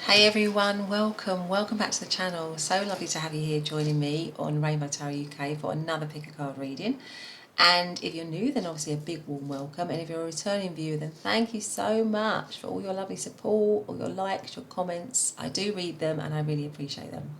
Hey everyone, welcome back to the channel. So lovely to have you here joining me on Rainbow Tarot UK for another pick a card reading. And if you're new, then obviously a big warm welcome, and if you're a returning viewer, then thank you so much for all your lovely support, all your likes, your comments. I do read them and I really appreciate them.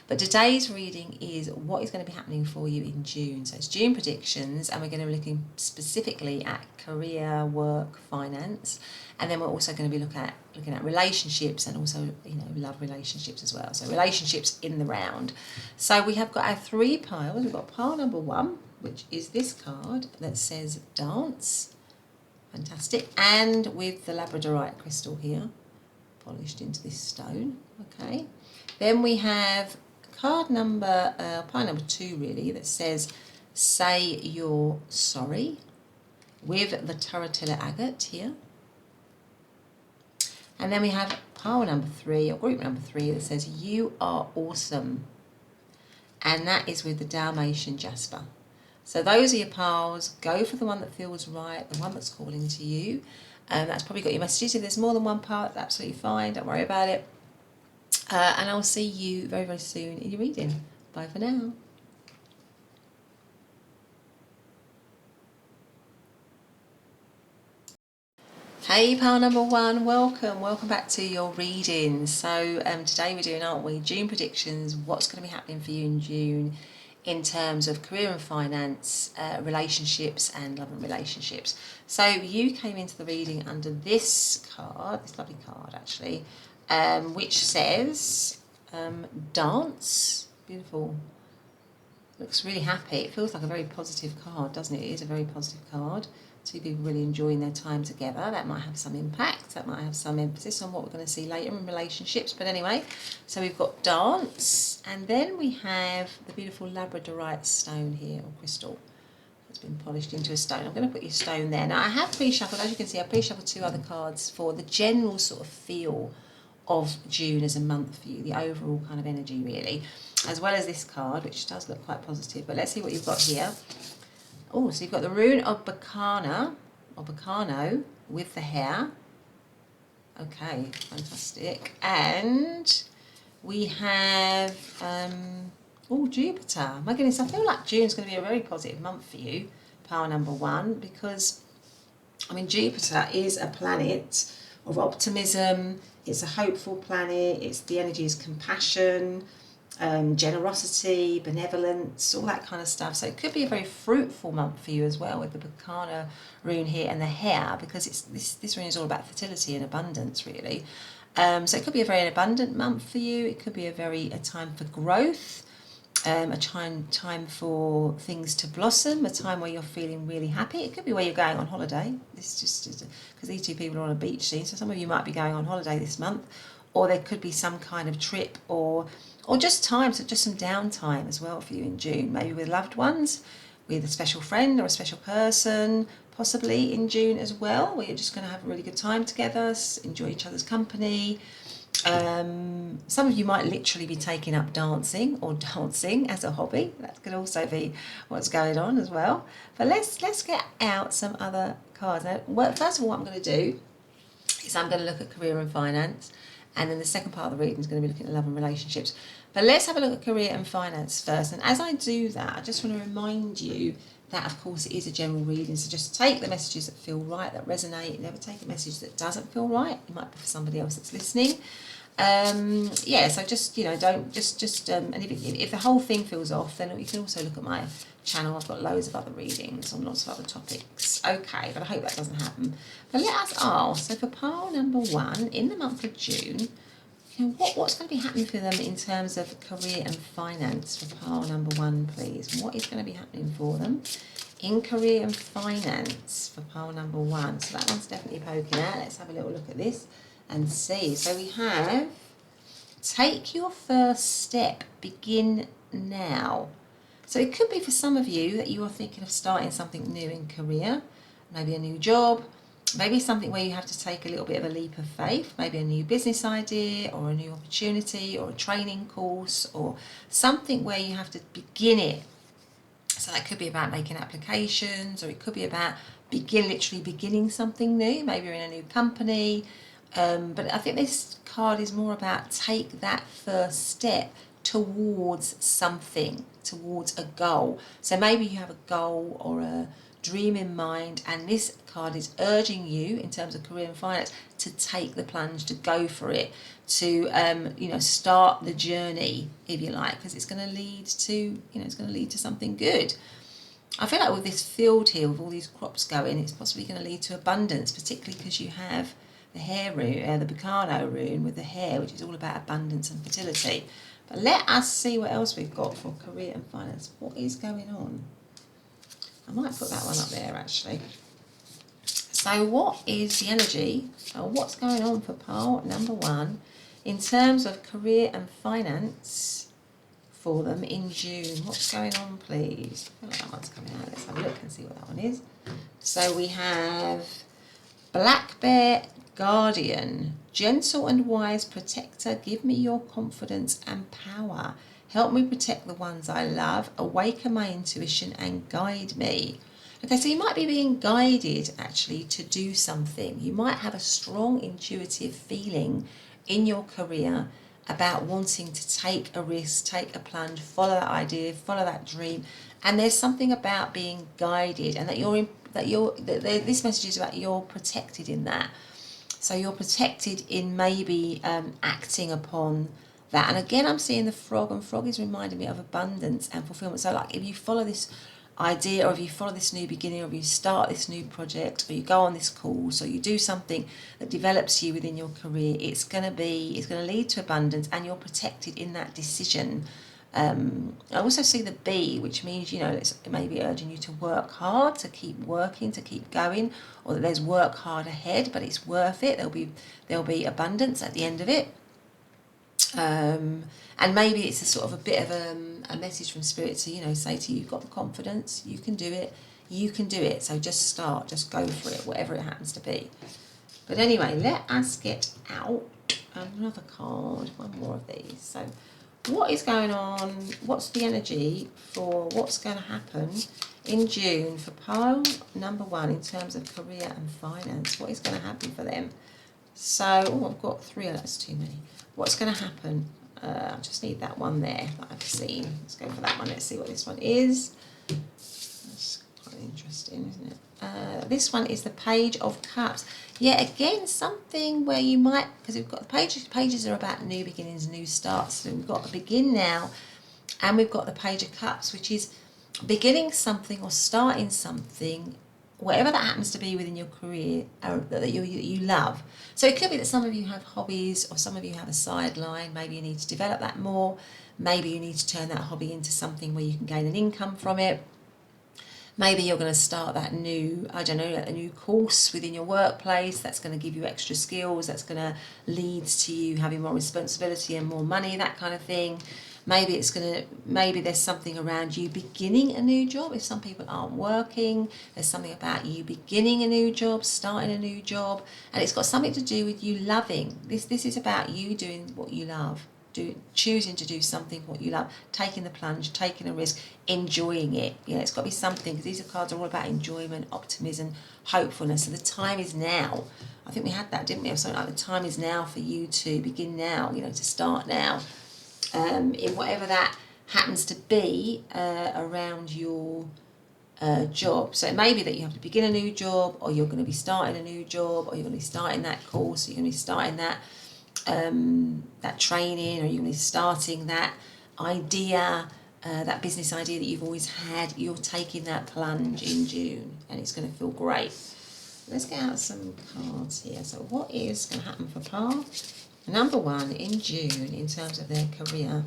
But today's reading is what is going to be happening for you in June. So it's June predictions, and we're going to be looking specifically at career, work, finance, and then we're also going to be looking at relationships and also, love relationships as well. So relationships in the round. So we have got our three piles. We've got pile number one, which is this card that says dance. Fantastic. And with the Labradorite crystal here, polished into this stone. Okay. Then we have card number, pile number two really, that says say you're sorry, with the Turritella Agate here. And then we have pile number three, or group number three, that says you are awesome. And that is with the Dalmatian Jasper. So those are your piles. Go for the one that feels right, the one that's calling to you. That's probably got your messages. If there's more than one pile, that's absolutely fine. Don't worry about it. And I'll see you very, very soon in your reading. Bye for now. Hey pile number one, welcome back to your reading. So today we're doing, aren't we, June predictions, what's going to be happening for you in June in terms of career and finance, relationships and love and relationships. So you came into the reading under this card, this lovely card actually, which says dance. Beautiful. Looks really happy. It feels like a very positive card, doesn't it? It is a very positive card. Two people really enjoying their time together. That might have some impact. That might have some emphasis on what we're going to see later in relationships. But anyway, so we've got dance, and then we have the beautiful Labradorite stone here, or crystal. It's been polished into a stone. I'm going to put your stone there. Now I have pre-shuffled, as you can see, I pre-shuffled two other cards for the general sort of feel of June as a month for you, the overall kind of energy really, as well as this card, which does look quite positive. But let's see what you've got here. Oh, so you've got the rune of Bacana, or Bacano, with the hair. Okay, fantastic. And we have, Jupiter. My goodness, I feel like June's going to be a very positive month for you, pile number one, because, I mean, Jupiter is a planet of optimism. It's a hopeful planet. It's the energy is compassion, generosity, benevolence, all that kind of stuff. So it could be a very fruitful month for you as well, with the Bacana rune here and the hair, because it's this rune is all about fertility and abundance really. So it could be a very abundant month for you. It could be a time for growth, a time for things to blossom, a time where you're feeling really happy. It could be where you're going on holiday. This just because these two people are on a beach scene, so some of you might be going on holiday this month, or there could be some kind of trip or just time, so just some downtime as well for you in June, maybe with loved ones, with a special friend or a special person, possibly in June as well, where you're just going to have a really good time together, enjoy each other's company. Some of you might literally be taking up dancing as a hobby. That could also be what's going on as well. But let's get out some other cards. Now, first of all, what I'm going to do is I'm going to look at career and finance, and then the second part of the reading is going to be looking at love and relationships. But let's have a look at career and finance first. And as I do that, I just want to remind you that, of course, it is a general reading. So just take the messages that feel right, that resonate. Never take a message that doesn't feel right. It might be for somebody else that's listening. So just, and if the whole thing feels off, then you can also look at my channel. I've got loads of other readings on lots of other topics. Okay, but I hope that doesn't happen. But let us ask, so for pile number one, in the month of June, what's going to be happening for them in terms of career and finance for pile number one, please? What is going to be happening for them in career and finance for pile number one? So that one's definitely poking out. Let's have a little look at this and see. So we have, take your first step, begin now. So it could be for some of you that you are thinking of starting something new in career, maybe a new job, maybe something where you have to take a little bit of a leap of faith, maybe a new business idea or a new opportunity or a training course or something where you have to begin it. So that could be about making applications, or it could be about literally beginning something new. Maybe you're in a new company, But I think this card is more about take that first step towards something, towards a goal. So maybe you have a goal or a dream in mind, and this card is urging you in terms of career and finance to take the plunge, to go for it, to start the journey, if you like, because it's going to lead to something good. I feel like with this field here, with all these crops going, it's possibly going to lead to abundance, particularly because you have the hare rune, the Bacano rune with the hare, which is all about abundance and fertility. But let us see what else we've got for career and finance. What is going on? I might put that one up there, actually. So what is the energy, or what's going on for pile number 1 in terms of career and finance for them in June? What's going on, please? I feel like that one's coming out. Let's have a look and see what that one is. So we have Black Bear Guardian, gentle and wise protector, give me your confidence and power. Help me protect the ones I love, awaken my intuition and guide me. Okay, so you might be being guided actually to do something. You might have a strong intuitive feeling in your career about wanting to take a risk, take a plunge, follow that idea, follow that dream. And there's something about being guided, and this message is about you're protected in that. So you're protected in maybe acting upon that. And again, I'm seeing the frog, and frog is reminding me of abundance and fulfillment. So like if you follow this idea, or if you follow this new beginning, or if you start this new project, or you go on this course, or you do something that develops you within your career, it's going to lead to abundance, and you're protected in that decision. I also see the bee, which means, it may be urging you to work hard, to keep working, to keep going, or that there's work hard ahead, but it's worth it. There'll be abundance at the end of it. And maybe it's a sort of a bit of a message from Spirit to, say to you, you've got the confidence, you can do it. So just start, just go for it, whatever it happens to be. But anyway, let us get out another card, one more of these. So what is going on? What's the energy for what's going to happen in June for pile number 1 in terms of career and finance? What is going to happen for them? So, I've got 3, that's too many. What's going to happen? I just need that one there that I've seen. Let's go for that one. Let's see what this one is. That's quite interesting, isn't it? This one is the Page of Cups. Yeah, again, something where you might, because we've got the pages are about new beginnings, new starts. So we've got the begin now, and we've got the Page of Cups, which is beginning something or starting something, whatever that happens to be within your career that you love. So it could be that some of you have hobbies, or some of you have a sideline. Maybe you need to develop that more. Maybe you need to turn that hobby into something where you can gain an income from it. Maybe you're going to start that new, a new course within your workplace that's going to give you extra skills, that's going to lead to you having more responsibility and more money, that kind of thing. Maybe there's something around you beginning a new job. If some people aren't working, there's something about you beginning a new job, starting a new job, and it's got something to do with you loving. This is about you doing what you love, choosing to do something what you love, taking the plunge, taking a risk, enjoying it. It's got to be something, because these cards are all about enjoyment, optimism, hopefulness. So the time is now. I think we had that, didn't we? Or something like the time is now for you to begin now, to start now. In whatever that happens to be around your job. So it may be that you have to begin a new job, or you're going to be starting a new job, or you're going to be starting that course, or you're going to be starting that training, or you're going to be starting that idea, that business idea that you've always had. You're taking that plunge in June, and it's going to feel great. Let's get out some cards here. So what is going to happen for Par number 1 in June in terms of their career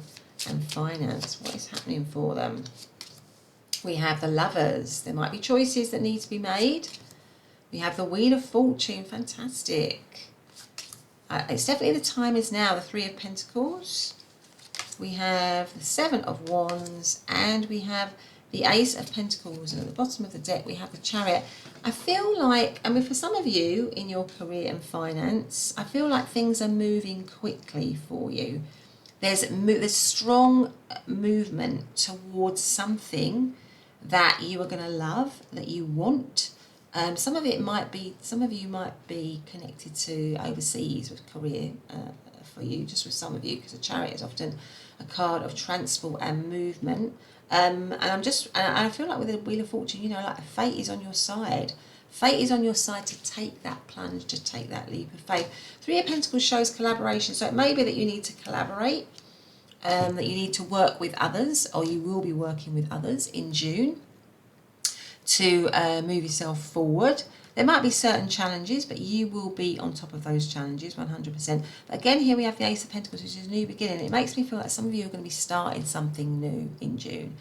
and finance? What is happening for them? We have the Lovers. There might be choices that need to be made. We have the Wheel of Fortune. Fantastic. It's definitely the time is now. The 3 of Pentacles. We have the 7 of Wands, and we have the Ace of Pentacles, and at the bottom of the deck we have the Chariot. I feel like, for some of you in your career and finance, I feel like things are moving quickly for you. There's strong movement towards something that you are going to love, that you want, Some of you might be connected to overseas with career for you, just with some of you, because the Chariot is often a card of transport and movement. And I feel like with the Wheel of Fortune, you know, like fate is on your side. Fate is on your side to take that plunge, to take that leap of faith. Three of Pentacles shows collaboration, so it may be that you need to collaborate, that you need to work with others, or you will be working with others in June to move yourself forward. There might be certain challenges, but you will be on top of those challenges 100%. But again, here we have the Ace of Pentacles, which is a new beginning. It makes me feel like some of you are going to be starting something new in June.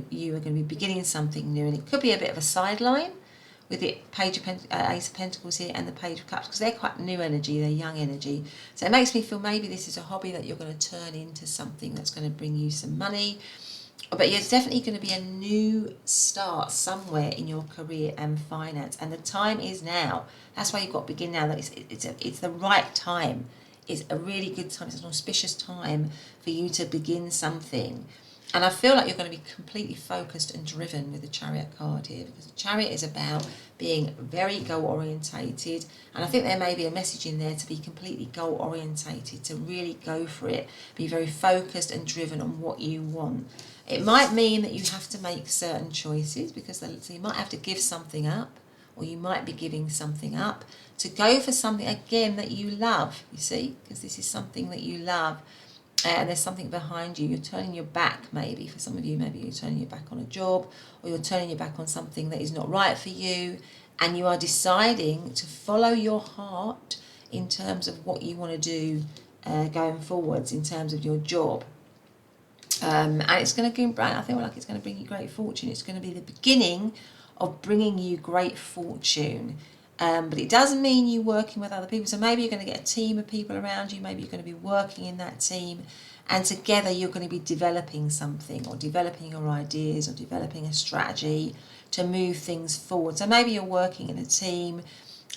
You are going to be beginning something new, and it could be a bit of a sideline with the Ace of Pentacles here and the Page of Cups, because they're quite new energy, they're young energy. So it makes me feel maybe this is a hobby that you're going to turn into something that's going to bring you some money. But there's definitely going to be a new start somewhere in your career and finance, and the time is now. That's why you've got to begin now. That it's the right time. It's a really good time. It's an auspicious time for you to begin something. And I feel like you're going to be completely focused and driven with the Chariot card here, because the Chariot is about being very goal-orientated. And I think there may be a message in there to be completely goal-orientated, to really go for it, be very focused and driven on what you want. It might mean that you have to make certain choices, because so you might have to give something up, or you might be giving something up to go for something, again, that you love, you see, because this is something that you love. And there's something behind you. You're turning your back, maybe. For some of you, maybe you're turning your back on a job, or you're turning your back on something that is not right for you, and you are deciding to follow your heart in terms of what you want to do going forwards in terms of your job. And it's going to I feel like it's going to bring you great fortune. It's going to be the beginning of bringing you great fortune. But it doesn't mean you working with other people. So maybe you're going to get a team of people around you. Maybe you're going to be working in that team. And together you're going to be developing something, or developing your ideas, or developing a strategy to move things forward. So maybe you're working in a team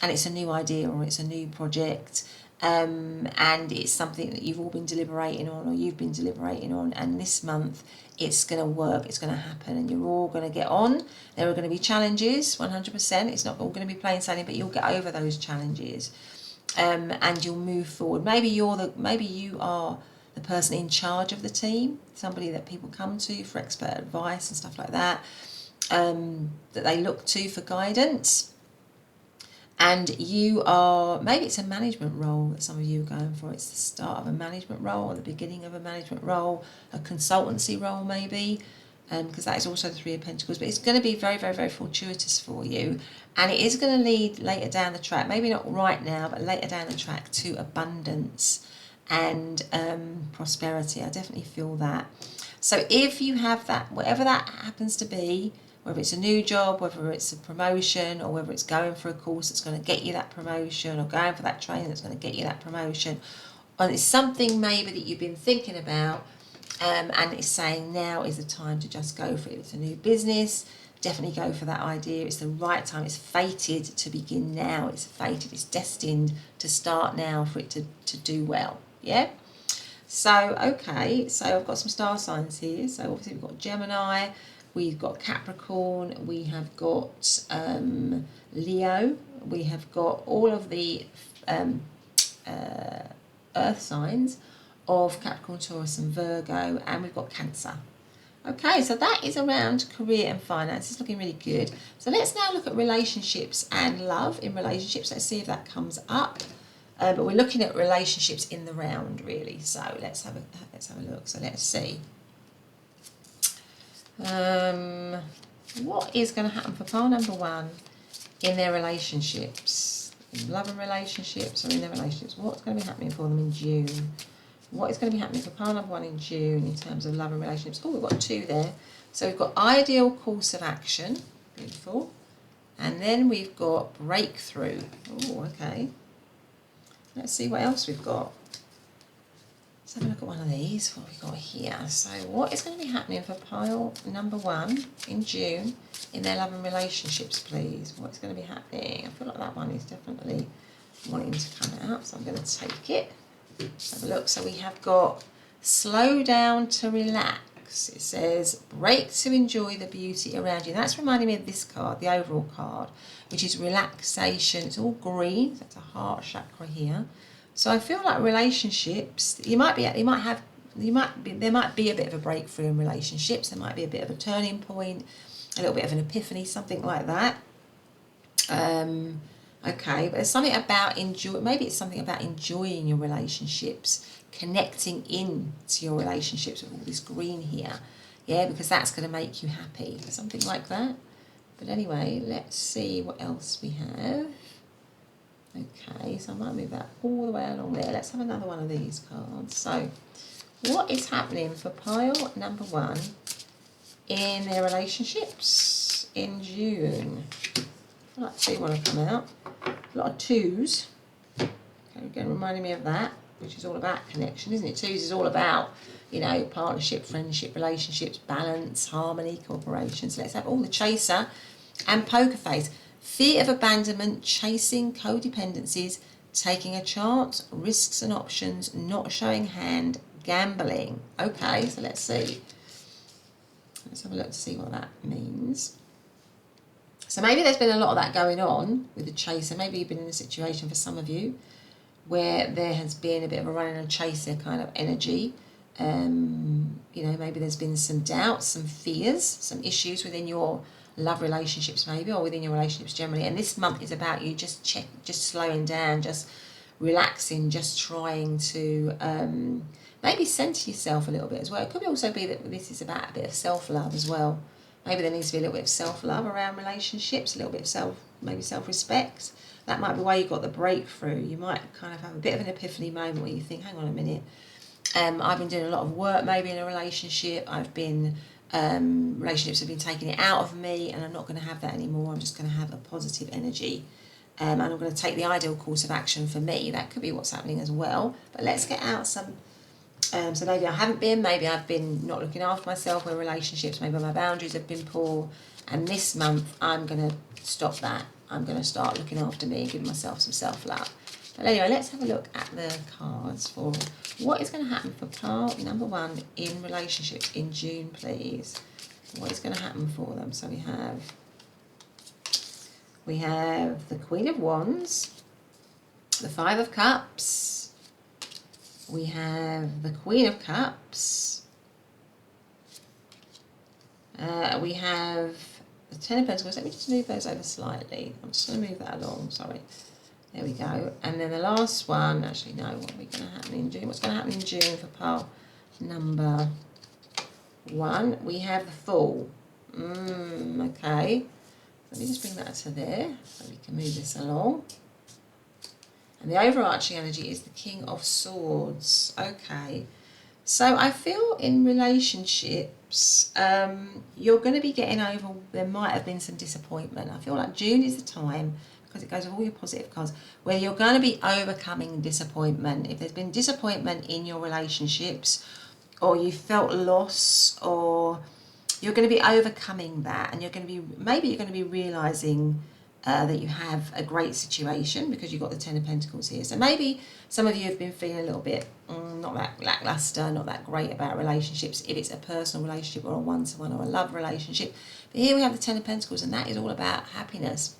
and it's a new idea, or it's a new project. And it's something that you've all been deliberating on, or you've been deliberating on, and this month it's going to work, it's going to happen, and you're all going to get on. There are going to be challenges, 100%. It's not all going to be plain sailing, but you'll get over those challenges, and you'll move forward. Maybe you are the person in charge of the team, somebody that people come to for expert advice and stuff like that, that they look to for guidance. And you are, maybe it's a management role that some of you are going for. It's the start of a management role, or the beginning of a management role, a consultancy role maybe, because that is also the Three of Pentacles. But it's going to be very, very, very fortuitous for you. And it is going to lead later down the track, maybe not right now, but later down the track, to abundance and prosperity. I definitely feel that. So if you have that, whatever that happens to be, whether it's a new job, whether it's a promotion, or whether it's going for a course that's going to get you that promotion, or going for that training that's going to get you that promotion, and it's something maybe that you've been thinking about, and it's saying now is the time to just go for it. If it's a new business, definitely go for that idea. It's the right time. It's fated to begin now. It's fated. It's destined to start now for it to do well. Yeah? So, okay. So I've got some star signs here. So obviously we've got Gemini, we've got Capricorn, we have got Leo, we have got all of the earth signs of Capricorn, Taurus and Virgo, and we've got Cancer. Okay, so that is around career and finance. It's looking really good. So let's now look at relationships and love in relationships. Let's see if that comes up. But we're looking at relationships in the round, really. So let's have a look. So let's see. What is going to happen for pile number one in their relationships, in love and relationships, or in their relationships? What's going to be happening for them in June? What is going to be happening for pile number one in June in terms of love and relationships? Oh, we've got two there. So we've got ideal course of action, beautiful, and then we've got breakthrough. Oh, okay. Let's see what else we've got. Let's have a look at one of these, what we've got here. So what is going to be happening for pile number one in June in their love and relationships, please? What's going to be happening? I feel like that one is definitely wanting to come out, so I'm going to take it. Have a look. So we have got slow down to relax. relax. It says, break to enjoy the beauty around you. And that's reminding me of this card, the overall card, which is relaxation. It's all green. That's a heart chakra here. So I feel like relationships, there might be a bit of a breakthrough in relationships. There might be a bit of a turning point, a little bit of an epiphany, something like that. Okay, but there's something about maybe it's something about enjoying your relationships, connecting in to your relationships with all this green here. Yeah, because that's going to make you happy. Something like that. But anyway, let's see what else we have. Okay, so I might move that all the way along there. Let's have another one of these cards. So, what is happening for pile number 1 in their relationships in June? I'd like to see what will come out. A lot of 2s. Okay, again, reminding me of that, which is all about connection, isn't it? 2s is all about, you know, partnership, friendship, relationships, balance, harmony, cooperation. So let's have all the chaser and poker face. Fear of abandonment, chasing codependencies, taking a chance, risks and options, not showing hand, gambling. Okay, so let's see. Let's have a look to see what that means. So maybe there's been a lot of that going on with the chaser. Maybe you've been in a situation for some of you where there has been a bit of a running and chaser kind of energy. You know, maybe there's been some doubts, some fears, some issues within your love relationships maybe, or within your relationships generally. And this month is about you just slowing down, just relaxing, just trying to maybe center yourself a little bit as well. It could also be that this is about a bit of self-love as well. Maybe there needs to be a little bit of self-love around relationships, a little bit of self-respect. That might be why you got the breakthrough. You might kind of have a bit of an epiphany moment where you think, hang on a minute, I've been doing a lot of work maybe in a relationship. Relationships have been taking it out of me, and I'm not going to have that anymore. I'm just going to have a positive energy. And I'm going to take the ideal course of action for me. That could be what's happening as well. But let's get out some... so maybe I haven't been, maybe I've been not looking after myself in relationships, maybe my boundaries have been poor, and this month I'm going to stop that. I'm going to start looking after me and giving myself some self-love. But anyway, let's have a look at the cards for what is going to happen for pile number 1 in relationships in June, please. What is going to happen for them? So we have the Queen of Wands, the 5 of Cups, we have the Queen of Cups, we have the 10 of Pentacles. Let me just move those over slightly. I'm just going to move that along, sorry. There we go. And then the last one, actually no, what are we going to happen in June? What's going to happen in June for pile number 1? We have the Fool. Okay. Let me just bring that to there so we can move this along. And the overarching energy is the King of Swords. Okay. So I feel in relationships, you're going to be getting over, there might have been some disappointment. I feel like June is the time, because it goes with all your positive cards, where you're going to be overcoming disappointment. If there's been disappointment in your relationships, or you felt loss, or you're going to be overcoming that, and maybe you're going to be realizing that you have a great situation because you've got the 10 of Pentacles here. So maybe some of you have been feeling a little bit not that lackluster, not that great about relationships, if it's a personal relationship or a one-to-one or a love relationship. But here we have the 10 of Pentacles, and that is all about happiness.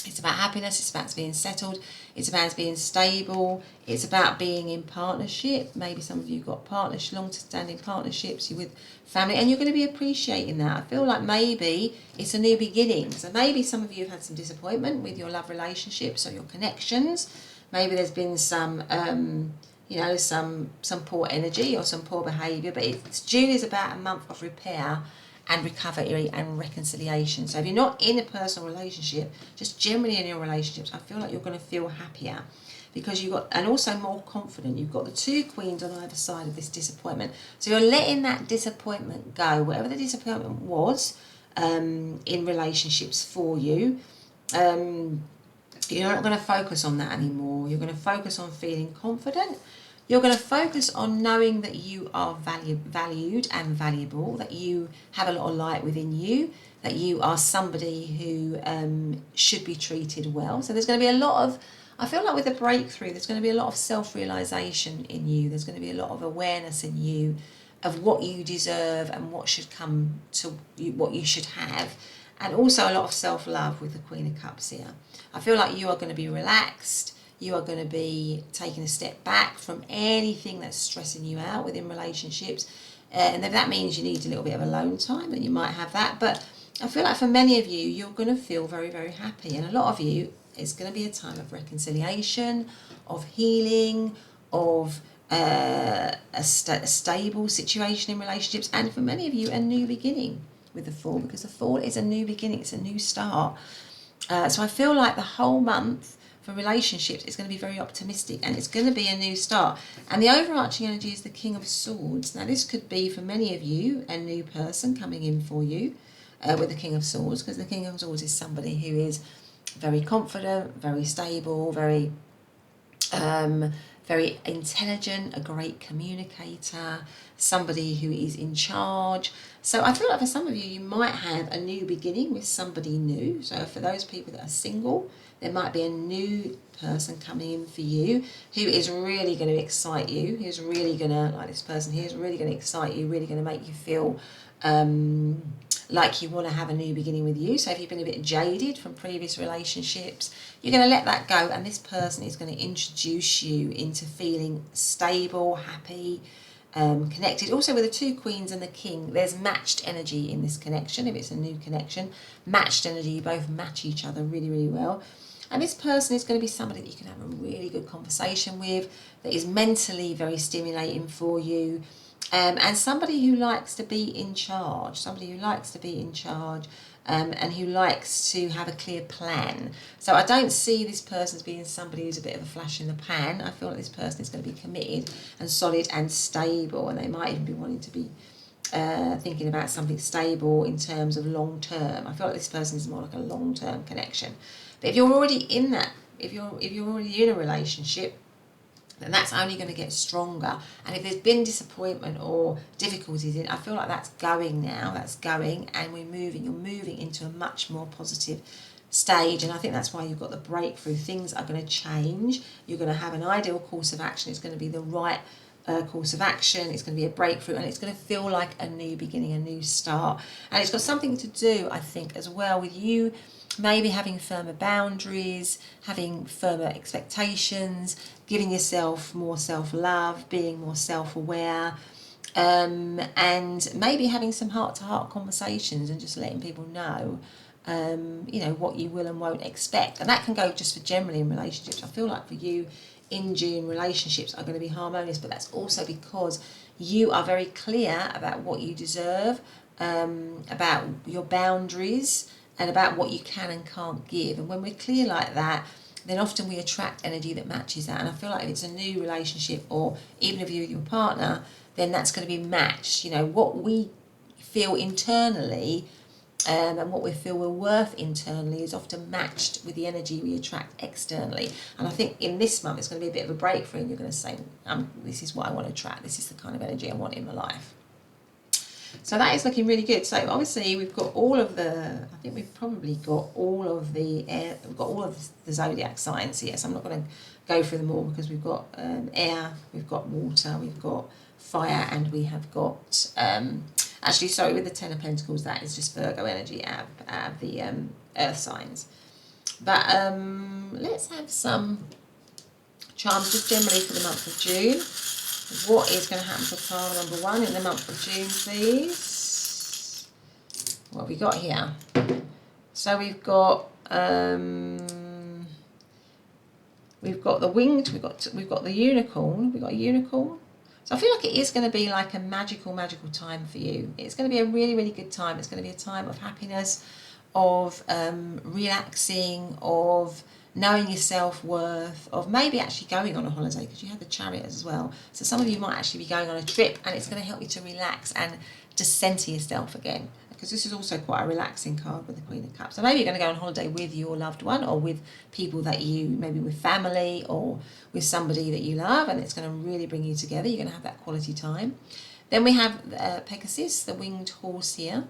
It's about happiness, it's about being settled, it's about being stable, it's about being in partnership. Maybe some of you got long-standing partnerships with family, and you're going to be appreciating that. I feel like maybe it's a new beginning. So maybe some of you have had some disappointment with your love relationships or your connections. Maybe there's been some, some poor energy or some poor behaviour. But June is about a month of repair and recovery and reconciliation. So if you're not in a personal relationship, just generally in your relationships, I feel like you're going to feel happier because and also more confident. You've got the 2 queens on either side of this disappointment. So you're letting that disappointment go, whatever the disappointment was in relationships for you. You're not going to focus on that anymore. You're going to focus on feeling confident. You're going to focus on knowing that you are valued and valuable, that you have a lot of light within you, that you are somebody who should be treated well. So there's going to be a lot of, I feel like with the breakthrough, there's going to be a lot of self-realization in you. There's going to be a lot of awareness in you of what you deserve and what should come to you, what you should have. And also a lot of self-love with the Queen of Cups here. I feel like you are going to be relaxed. You are going to be taking a step back from anything that's stressing you out within relationships. And if that means you need a little bit of alone time, then you might have that. But I feel like for many of you, you're going to feel very, very happy. And a lot of you, it's going to be a time of reconciliation, of healing, of a stable situation in relationships. And for many of you, a new beginning with the Fool, because the Fool is a new beginning. It's a new start. So I feel like the whole month for relationships is going to be very optimistic, and it's going to be a new start. And the overarching energy is the King of Swords. Now this could be for many of you a new person coming in for you with the King of Swords, because the King of Swords is somebody who is very confident, very stable, very intelligent, a great communicator, somebody who is in charge. So I feel like for some of you, you might have a new beginning with somebody new. So for those people that are single, there might be a new person coming in for you who is really going to excite you, who's really going to, like this person here, is really going to excite you, really going to make you feel like you want to have a new beginning with you. So if you've been a bit jaded from previous relationships, you're going to let that go, and this person is going to introduce you into feeling stable, happy, connected. Also with the two queens and the king, there's matched energy in this connection. If it's a new connection, matched energy, you both match each other really, really well. And this person is going to be somebody that you can have a really good conversation with, that is mentally very stimulating for you. And somebody who likes to be in charge, and who likes to have a clear plan. So I don't see this person as being somebody who's a bit of a flash in the pan. I feel like this person is going to be committed and solid and stable, and they might even be wanting to be thinking about something stable in terms of long term. I feel like this person is more like a long term connection. But if you're already in that, if you're already in a relationship, then that's only going to get stronger. And if there's been disappointment or difficulties in it, I feel like that's going now, and you're moving into a much more positive stage. And I think that's why you've got the breakthrough. Things are going to change. You're going to have an ideal course of action. It's going to be the right course of action. It's going to be a breakthrough, and it's going to feel like a new beginning, a new start. And it's got something to do, I think, as well with you maybe having firmer boundaries, having firmer expectations, giving yourself more self-love, being more self-aware, and maybe having some heart-to-heart conversations and just letting people know, what you will and won't expect. And that can go just for generally in relationships. I feel like for you in June, relationships are going to be harmonious, but that's also because you are very clear about what you deserve, about your boundaries, and about what you can and can't give. And when we're clear like that, then often we attract energy that matches that. And I feel like if it's a new relationship, or even if you're with your partner, then that's going to be matched. What we feel internally and what we feel we're worth internally is often matched with the energy we attract externally. And I think in this month, it's going to be a bit of a breakthrough, and you're going to say, this is what I want to attract. This is the kind of energy I want in my life. So that is looking really good. So obviously we've got all of the, I think we've probably got all of the air, we've got all of the zodiac signs here. So I'm not going to go through them all, because we've got air, we've got water, we've got fire, and we have got, actually, sorry, with the Ten of Pentacles, that is just Virgo energy out of the earth signs. But let's have some charms just generally for the month of June. What is going to happen for pile number 1 in the month of June, please? What have we got here? So we've got the winged, we've got the unicorn. We've got a unicorn. So I feel like it is going to be like a magical time for you. It's going to be a really, really good time. It's going to be a time of happiness, of relaxing, of knowing your self-worth, of maybe actually going on a holiday, because you have the Chariot as well. So some of you might actually be going on a trip, and it's going to help you to relax and to centre yourself again, because this is also quite a relaxing card with the Queen of Cups. So maybe you're going to go on holiday with your loved one, or with people that you, maybe with family, or with somebody that you love, and it's going to really bring you together. You're going to have that quality time. Then we have Pegasus, the winged horse here.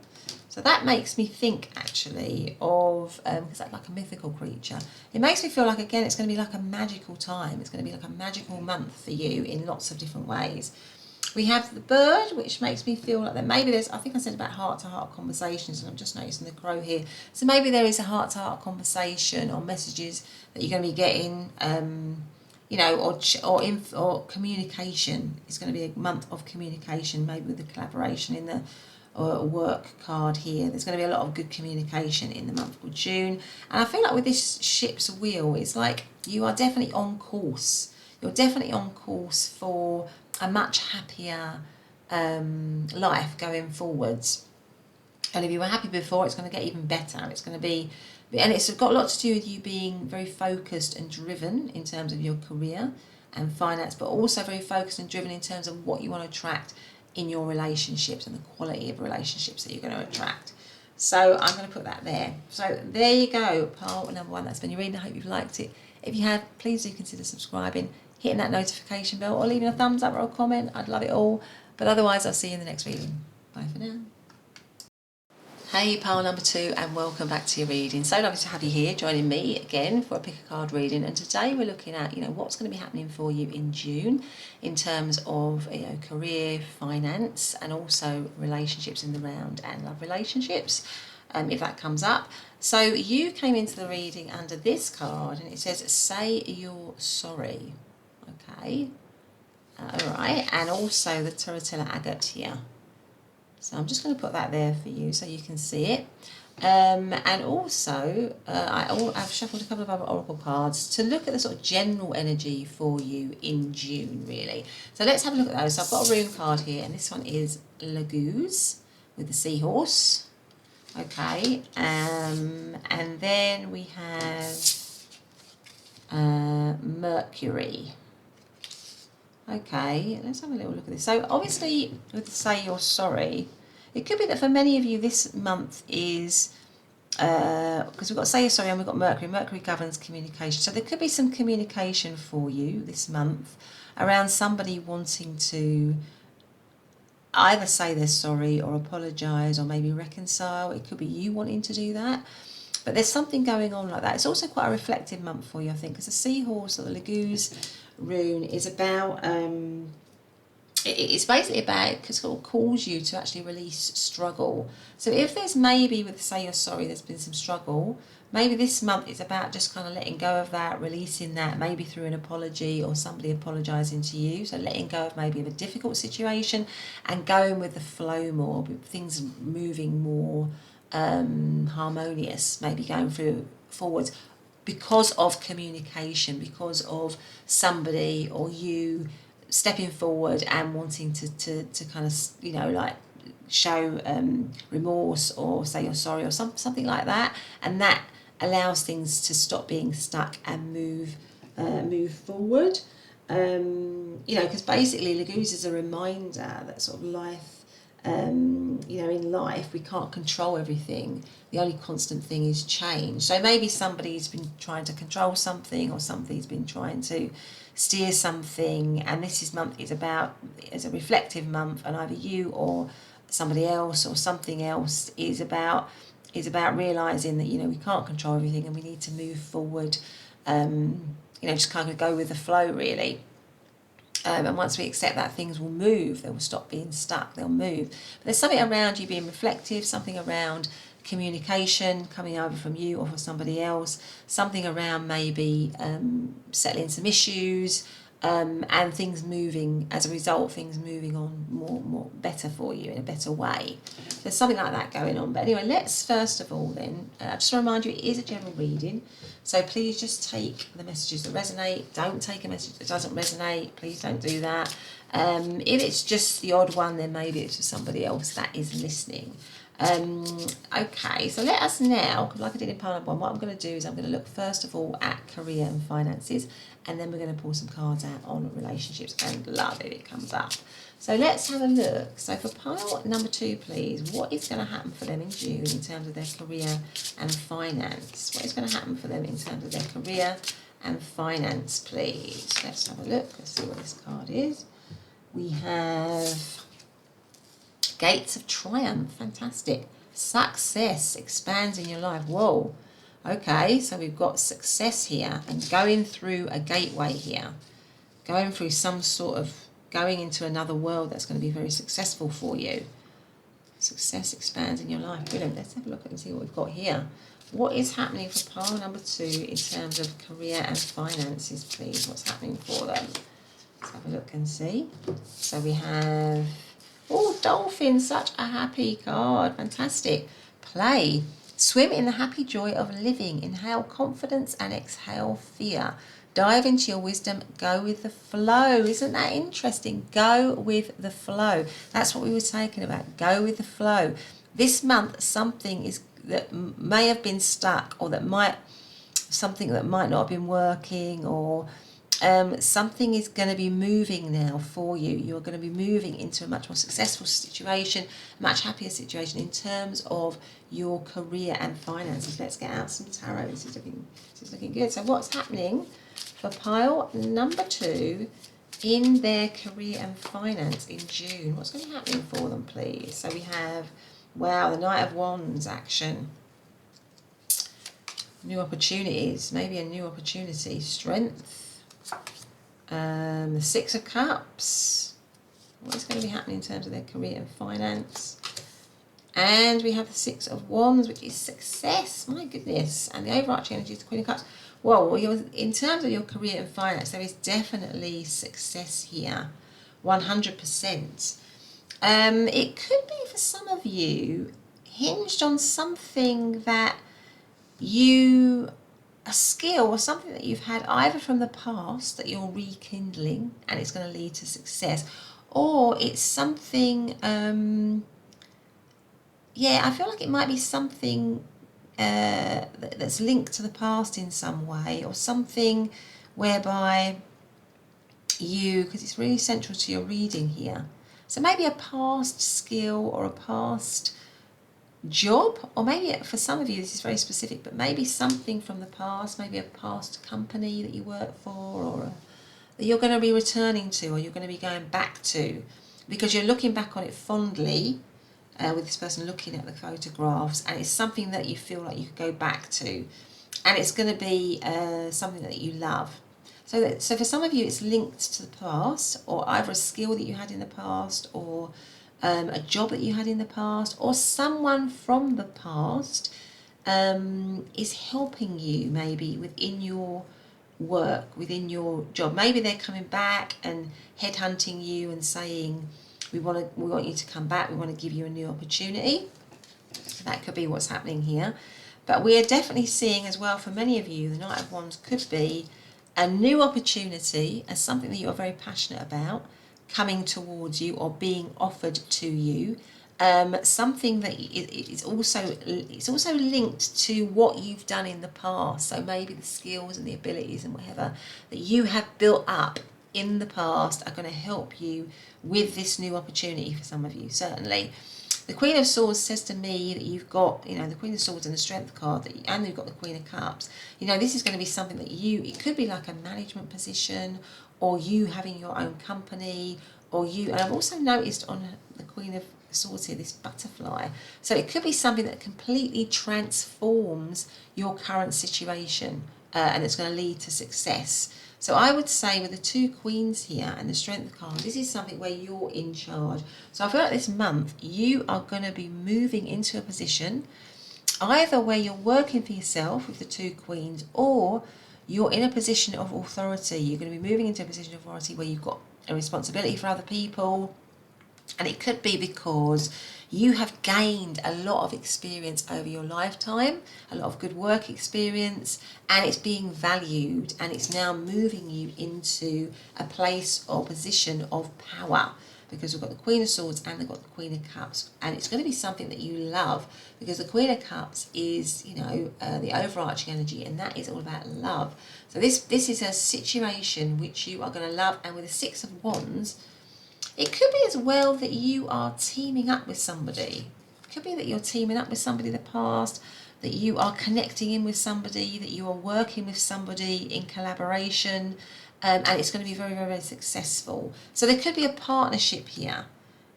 So that makes me think actually of, because that's like a mythical creature. It makes me feel like, again, it's going to be like a magical time. It's going to be like a magical month for you in lots of different ways. We have the bird, which makes me feel like that maybe there's, I think I said about heart-to-heart conversations, and I'm just noticing the crow here. So maybe there is a heart-to-heart conversation or messages that you're going to be getting, you know, or communication. It's going to be a month of communication, maybe with the collaboration in the work card here. There's going to be a lot of good communication in the month of June. And I feel like with this ship's wheel, it's like you are definitely on course. You're definitely on course for a much happier life going forwards. And if you were happy before, it's going to get even better. It's going to be, and it's got a lot to do with you being very focused and driven in terms of your career and finance, but also very focused and driven in terms of what you want to attract in your relationships and the quality of relationships that you're going to attract. So I'm going to put that there. So there you go, pile number 1. That's been your reading. I hope you've liked it. If you have, please do consider subscribing, hitting that notification bell, or leaving a thumbs up or a comment. I'd love it all. But otherwise, I'll see you in the next reading. Bye for now. Hey, pile number 2, and welcome back to your reading. So lovely to have you here joining me again for a pick a card reading. And today we're looking at, you know, what's going to be happening for you in June in terms of, you know, career, finance, and also relationships in the round and love relationships, if that comes up. So you came into the reading under this card, and it says, say you're sorry. Okay. All right. And also the Turritella Agate here. So I'm just going to put that there for you so you can see it. And also, I've shuffled a couple of other oracle cards to look at the sort of general energy for you in June, really. So let's have a look at those. So I've got a rune card here, and this one is Lagoose with the seahorse. Okay. And then we have Mercury. Okay, let's have a little look at this. So obviously, with the say you're sorry, it could be that for many of you this month is, because we've got say you're sorry and we've got Mercury. Mercury governs communication. So there could be some communication for you this month around somebody wanting to either say they're sorry or apologise or maybe reconcile. It could be you wanting to do that. But there's something going on like that. It's also quite a reflective month for you, I think, because the seahorse or the Lagoose rune is about, it's basically about, it sort of calls you to actually release struggle. So if there's maybe, with say you're sorry, there's been some struggle, maybe this month it's about just kind of letting go of that, releasing that, maybe through an apology or somebody apologising to you. So letting go of maybe of a difficult situation and going with the flow more, things moving more harmonious, maybe going through forwards because of communication, because of somebody or you stepping forward and wanting to kind of, you know, like show remorse or say you're sorry or something like that, and that allows things to stop being stuck and move forward. You know, because basically Lagoose is a reminder that sort of life, you know, in life we can't control everything. The only constant thing is change. So maybe somebody's been trying to control something, or somebody's been trying to steer something, and this month is about, it's a reflective month, and either you or somebody else or something else is about realising that, you know, we can't control everything and we need to move forward, you know, just kind of go with the flow, really. And once we accept that, things will move, they will stop being stuck, they'll move. But there's something around you being reflective, something around communication coming over from you or from somebody else, something around maybe settling some issues, and things moving, as a result, things moving on more better for you in a better way. There's something like that going on. But anyway, let's first of all then, just to remind you, it is a general reading. So please just take the messages that resonate. Don't take a message that doesn't resonate. Please don't do that. If it's just the odd one, then maybe it's for somebody else that is listening. Okay, so let us now, because like I did in pile number 1, what I'm going to do is I'm going to look first of all at career and finances, and then we're going to pull some cards out on relationships and love if it comes up. So let's have a look. So for pile number 2, please, what is going to happen for them in June in terms of their career and finance? What is going to happen for them in terms of their career and finance, please? Let's have a look. Let's see what this card is. We have Gates of Triumph. Fantastic. Success expands in your life. Whoa. Okay, so we've got success here and going through a gateway here. Going through some sort of going into another world that's going to be very successful for you. Success expands in your life. Brilliant. Let's have a look and see what we've got here. What is happening for pile number 2 in terms of career and finances, please? What's happening for them? Let's have a look and see. So we have, oh, dolphin, such a happy card. Fantastic. Play. Swim in the happy joy of living. Inhale confidence and exhale fear. Dive into your wisdom. Go with the flow. Isn't that interesting? Go with the flow. That's what we were talking about. Go with the flow. This month, something is that may have been stuck, or something that might not have been working, or something is going to be moving now for you. You're going to be moving into a much more successful situation, a much happier situation in terms of your career and finances. Let's get out some tarot. This is looking good. So what's happening for pile number 2 in their career and finance in June? What's going to be happening for them, please? So we have, wow, the Knight of Wands action. New opportunities, maybe a new opportunity. Strength. The Six of Cups. What is going to be happening in terms of their career and finance? And we have the Six of Wands, which is success. My goodness. And the overarching energy is the Queen of Cups. Well, in terms of your career and finance, there is definitely success here. 100%. It could be for some of you hinged on something that a skill or something that you've had either from the past that you're rekindling and it's going to lead to success, or it's something, I feel like it might be something that's linked to the past in some way, or something whereby because it's really central to your reading here. So maybe a past skill or a past job, or maybe for some of you this is very specific, but maybe something from the past, maybe a past company that you work for, or that you're going to be returning to, or you're going to be going back to, because you're looking back on it fondly with this person looking at the photographs, and it's something that you feel like you could go back to, and it's going to be something that you love. So for some of you it's linked to the past, or either a skill that you had in the past, or a job that you had in the past, or someone from the past is helping you maybe within your work, within your job. Maybe they're coming back and headhunting you and saying, we want you to come back, we want to give you a new opportunity. That could be what's happening here. But we are definitely seeing as well, for many of you, the Knight of Wands could be a new opportunity as something that you're very passionate about coming towards you or being offered to you. Something that it's also linked to what you've done in the past. So maybe the skills and the abilities and whatever that you have built up in the past are going to help you with this new opportunity for some of you, certainly. The Queen of Swords says to me that you've got, the Queen of Swords and the Strength card, and you've got the Queen of Cups. This is going to be something that it could be like a management position, or you having your own company, and I've also noticed on the Queen of Swords here, this butterfly. So it could be something that completely transforms your current situation, and it's going to lead to success. So I would say with the 2 queens here and the Strength card, this is something where you're in charge. So I feel like this month you are going to be moving into a position either where you're working for yourself with the 2 queens, or you're in a position of authority. You're going to be moving into a position of authority where you've got a responsibility for other people. And it could be because you have gained a lot of experience over your lifetime, a lot of good work experience, and it's being valued, and it's now moving you into a place or position of power, because we've got the Queen of Swords and we've got the Queen of Cups, and it's going to be something that you love, because the Queen of Cups is, the overarching energy, and that is all about love. So this is a situation which you are going to love. And with the Six of Wands, it could be as well that you are teaming up with somebody. It could be that you're teaming up with somebody in the past, that you are connecting in with somebody, that you are working with somebody in collaboration, and it's going to be very, very, very successful. So there could be a partnership here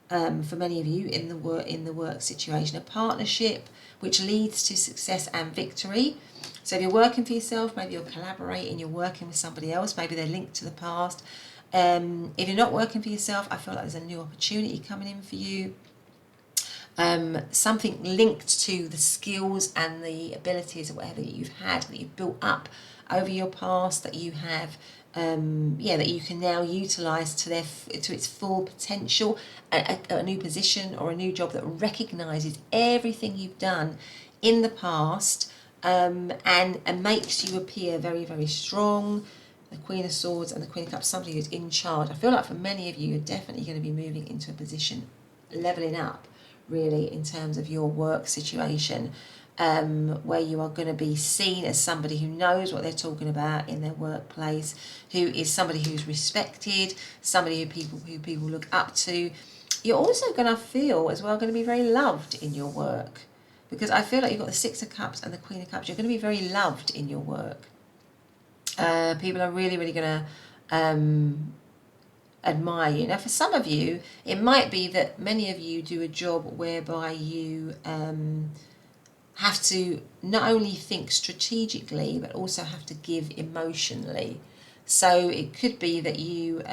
for many of you in the work situation, a partnership which leads to success and victory. So if you're working for yourself, maybe you're collaborating, you're working with somebody else, maybe they're linked to the past. If you're not working for yourself, I feel like there's a new opportunity coming in for you. Something linked to the skills and the abilities or whatever that you've had, that you've built up over your past, that you have, that you can now utilise to its full potential. A new position or a new job that recognises everything you've done in the past, and makes you appear very, very strong. The Queen of Swords and the Queen of Cups, somebody who's in charge. I feel like for many of you, you're definitely going to be moving into a position, levelling up, really, in terms of your work situation, where you are going to be seen as somebody who knows what they're talking about in their workplace, who is somebody who's respected, somebody who people look up to. You're also going to feel as well going to be very loved in your work, because I feel like you've got the Six of Cups and the Queen of Cups. You're going to be very loved in your work. People are really, really going to admire you. Now, for some of you, it might be that many of you do a job whereby you have to not only think strategically, but also have to give emotionally. So it could be that you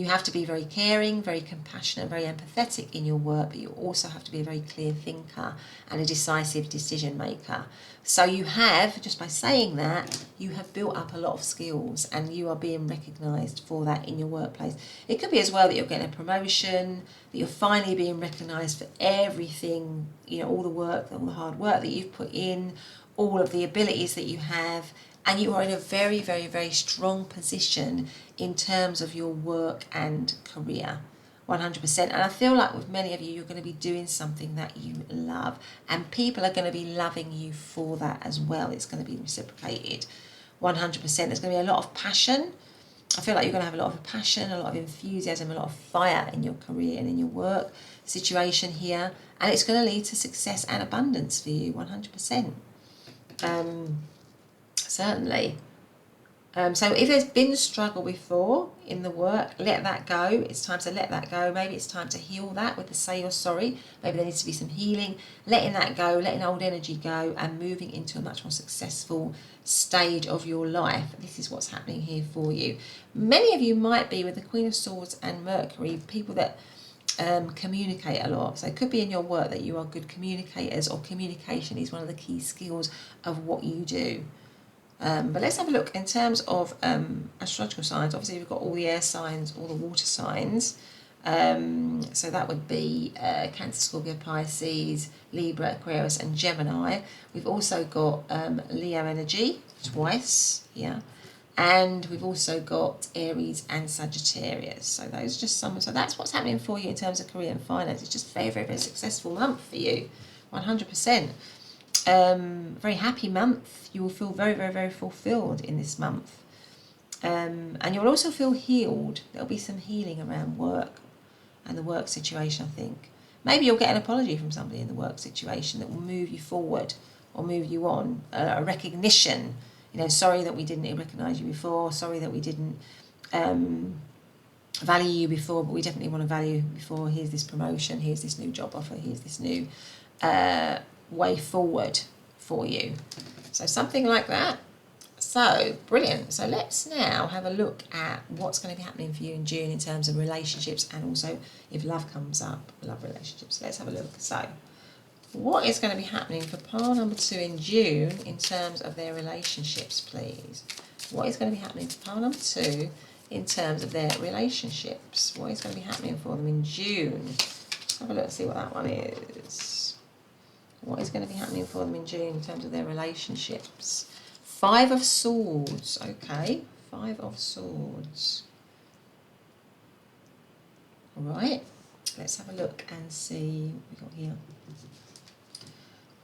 have to be very caring, very compassionate, very empathetic in your work, but you also have to be a very clear thinker and a decisive decision maker. So you have, just by saying that, you have built up a lot of skills, and you are being recognised for that in your workplace. It could be as well that you're getting a promotion, that you're finally being recognised for everything, all the work, all the hard work that you've put in, all of the abilities that you have, and you are in a very, very, very strong position in terms of your work and career, 100%. And I feel like with many of you, you're going to be doing something that you love, and people are going to be loving you for that as well. It's going to be reciprocated, 100%. There's going to be a lot of passion. I feel like you're going to have a lot of passion, a lot of enthusiasm, a lot of fire in your career and in your work situation here, and it's going to lead to success and abundance for you, 100%. Certainly. So if there's been struggle before in the work, let that go. It's time to let that go. Maybe it's time to heal that with the say you're sorry. Maybe there needs to be some healing, letting that go, letting old energy go, and moving into a much more successful stage of your life. This is what's happening here for you. Many of you might be, with the Queen of Swords and Mercury, people that communicate a lot. So it could be in your work that you are good communicators, or communication is one of the key skills of what you do. But let's have a look in terms of astrological signs. Obviously, we've got all the air signs, all the water signs. So that would be Cancer, Scorpio, Pisces, Libra, Aquarius, and Gemini. We've also got Leo energy twice, and we've also got Aries and Sagittarius. So those are just some. So that's what's happening for you in terms of career and finance. It's just a very, very, very successful month for you, 100%. Very happy month. You will feel very, very, very fulfilled in this month, and you'll also feel healed. There'll be some healing around work and the work situation. I think maybe you'll get an apology from somebody in the work situation that will move you forward or move you on. A recognition, sorry that we didn't recognise you before, sorry that we didn't value you before, but we definitely want to value you before. Here's this promotion, here's this new job offer, here's this new way forward for you. So something like that. So brilliant. So let's now have a look at what's going to be happening for you in June in terms of relationships, and also if love comes up, love relationships. Let's have a look. So what is going to be happening for pile number 2 in June in terms of their relationships, please? What is going to be happening for pile number 2 in terms of their relationships? What is going to be happening for them in June? Let's have a look and see what that one is. What is going to be happening for them in June in terms of their relationships? 5 of Swords. Okay, 5 of Swords. All right, let's have a look and see what we've got here.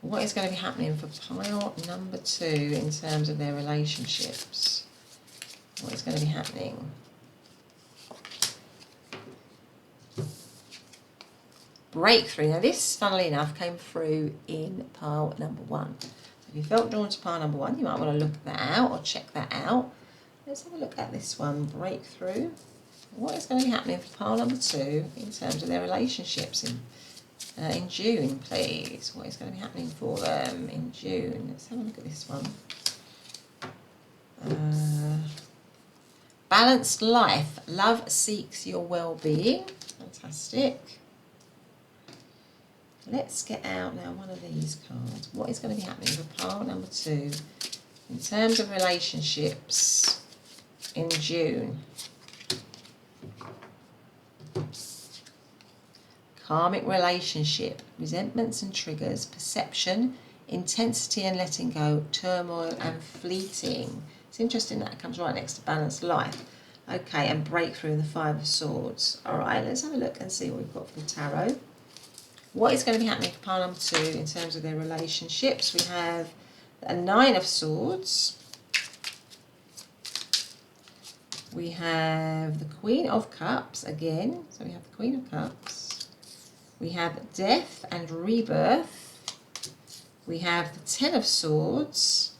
What is going to be happening for pile number 2 in terms of their relationships? What is going to be happening? Breakthrough. Now this, funnily enough, came through in pile number 1. So if you felt drawn to pile number 1, you might want to look that out or check that out. Let's have a look at this one. Breakthrough. What is going to be happening for pile number 2 in terms of their relationships in June, please? What is going to be happening for them in June? Let's have a look at this one. Balanced life. Love seeks your well-being. Fantastic. Let's get out now one of these cards. What is going to be happening for pile number 2 in terms of relationships in June? Karmic relationship, resentments and triggers, perception, intensity and letting go, turmoil and fleeting. It's interesting that comes right next to balanced life. Okay, and breakthrough in the 5 of Swords. All right, let's have a look and see what we've got for the tarot. What is going to be happening for pile number 2 in terms of their relationships? We have a 9 of Swords. We have the Queen of Cups again. So we have the Queen of Cups. We have death and rebirth. We have the 10 of Swords.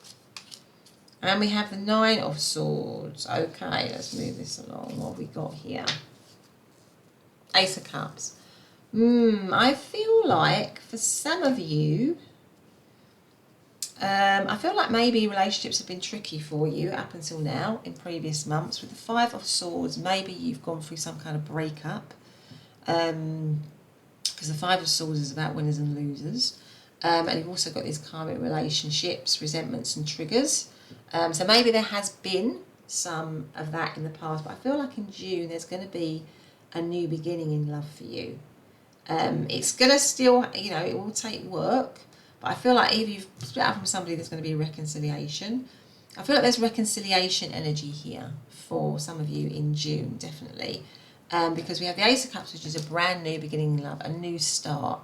And we have the 9 of Swords. Okay, let's move this along. What have we got here? Ace of Cups. I feel like for some of you, I feel like maybe relationships have been tricky for you up until now in previous months. With the 5 of Swords, maybe you've gone through some kind of breakup. Because the 5 of Swords is about winners and losers. And you've also got these karmic relationships, resentments and triggers. So maybe there has been some of that in the past. But I feel like in June there's going to be a new beginning in love for you. It's going to still, you know, it will take work. But I feel like if you've split up from somebody, there's going to be a reconciliation. I feel like there's reconciliation energy here for some of you in June, definitely. Because we have the Ace of Cups, which is a brand new beginning in love, a new start.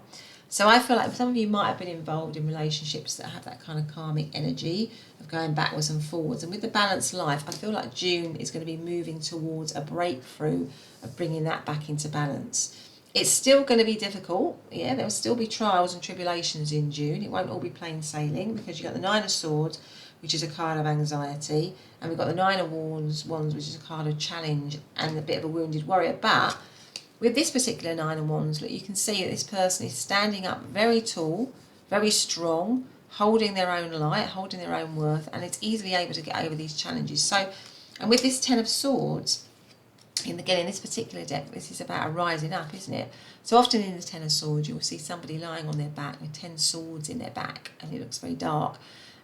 So I feel like some of you might have been involved in relationships that have that kind of karmic energy of going backwards and forwards. And with the balanced life, I feel like June is going to be moving towards a breakthrough of bringing that back into balance. It's still going to be difficult, yeah, there will still be trials and tribulations in June. It won't all be plain sailing because you've got the 9 of Swords, which is a card of anxiety, and we've got the 9 of Wands, which is a card of challenge and a bit of a wounded warrior. But with this particular 9 of Wands, look, you can see that this person is standing up very tall, very strong, holding their own light, holding their own worth, and it's easily able to get over these challenges. So, and with this 10 of Swords, in this particular deck, this is about a rising up, isn't it? So often in the 10 of Swords, you'll see somebody lying on their back with 10 swords in their back, and it looks very dark.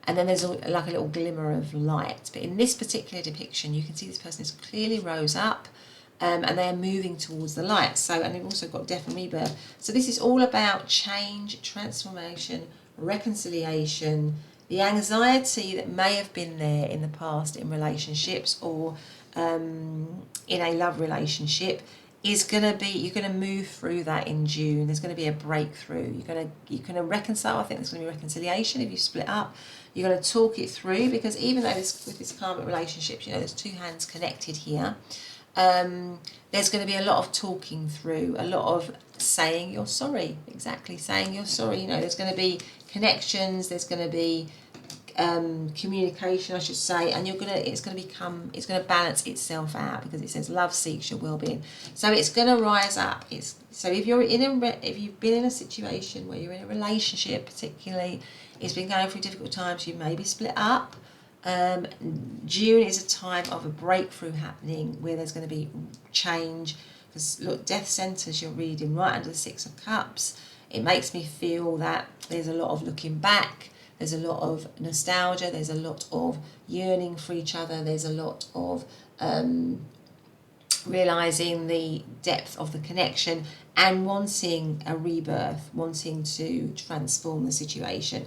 And then there's like a little glimmer of light. But in this particular depiction, you can see this person is clearly rose up, and they're moving towards the light. So, and they've also got death and rebirth. So this is all about change, transformation, reconciliation, the anxiety that may have been there in the past in relationships or in a love relationship is going to be, you're going to move through that in June. There's going to be a breakthrough. You're going to reconcile. I think there's going to be reconciliation if you split up. You're going to talk it through, because even though with this karmic relationships, you know, there's 2 hands connected here. There's going to be a lot of talking through, a lot of saying you're sorry. Exactly, saying you're sorry. You know, there's going to be connections. There's going to be communication, I should say, and it's going to balance itself out, because it says love seeks your well-being. So it's going to rise up. So if you've been in a situation where you're in a relationship, particularly, it's been going through difficult times, you may be split up. June is a time of a breakthrough happening where there's going to be change. Because look, death centers you're reading right under the 6 of Cups. It makes me feel that there's a lot of looking back. There's a lot of nostalgia, there's a lot of yearning for each other, there's a lot of realising the depth of the connection and wanting a rebirth, wanting to transform the situation,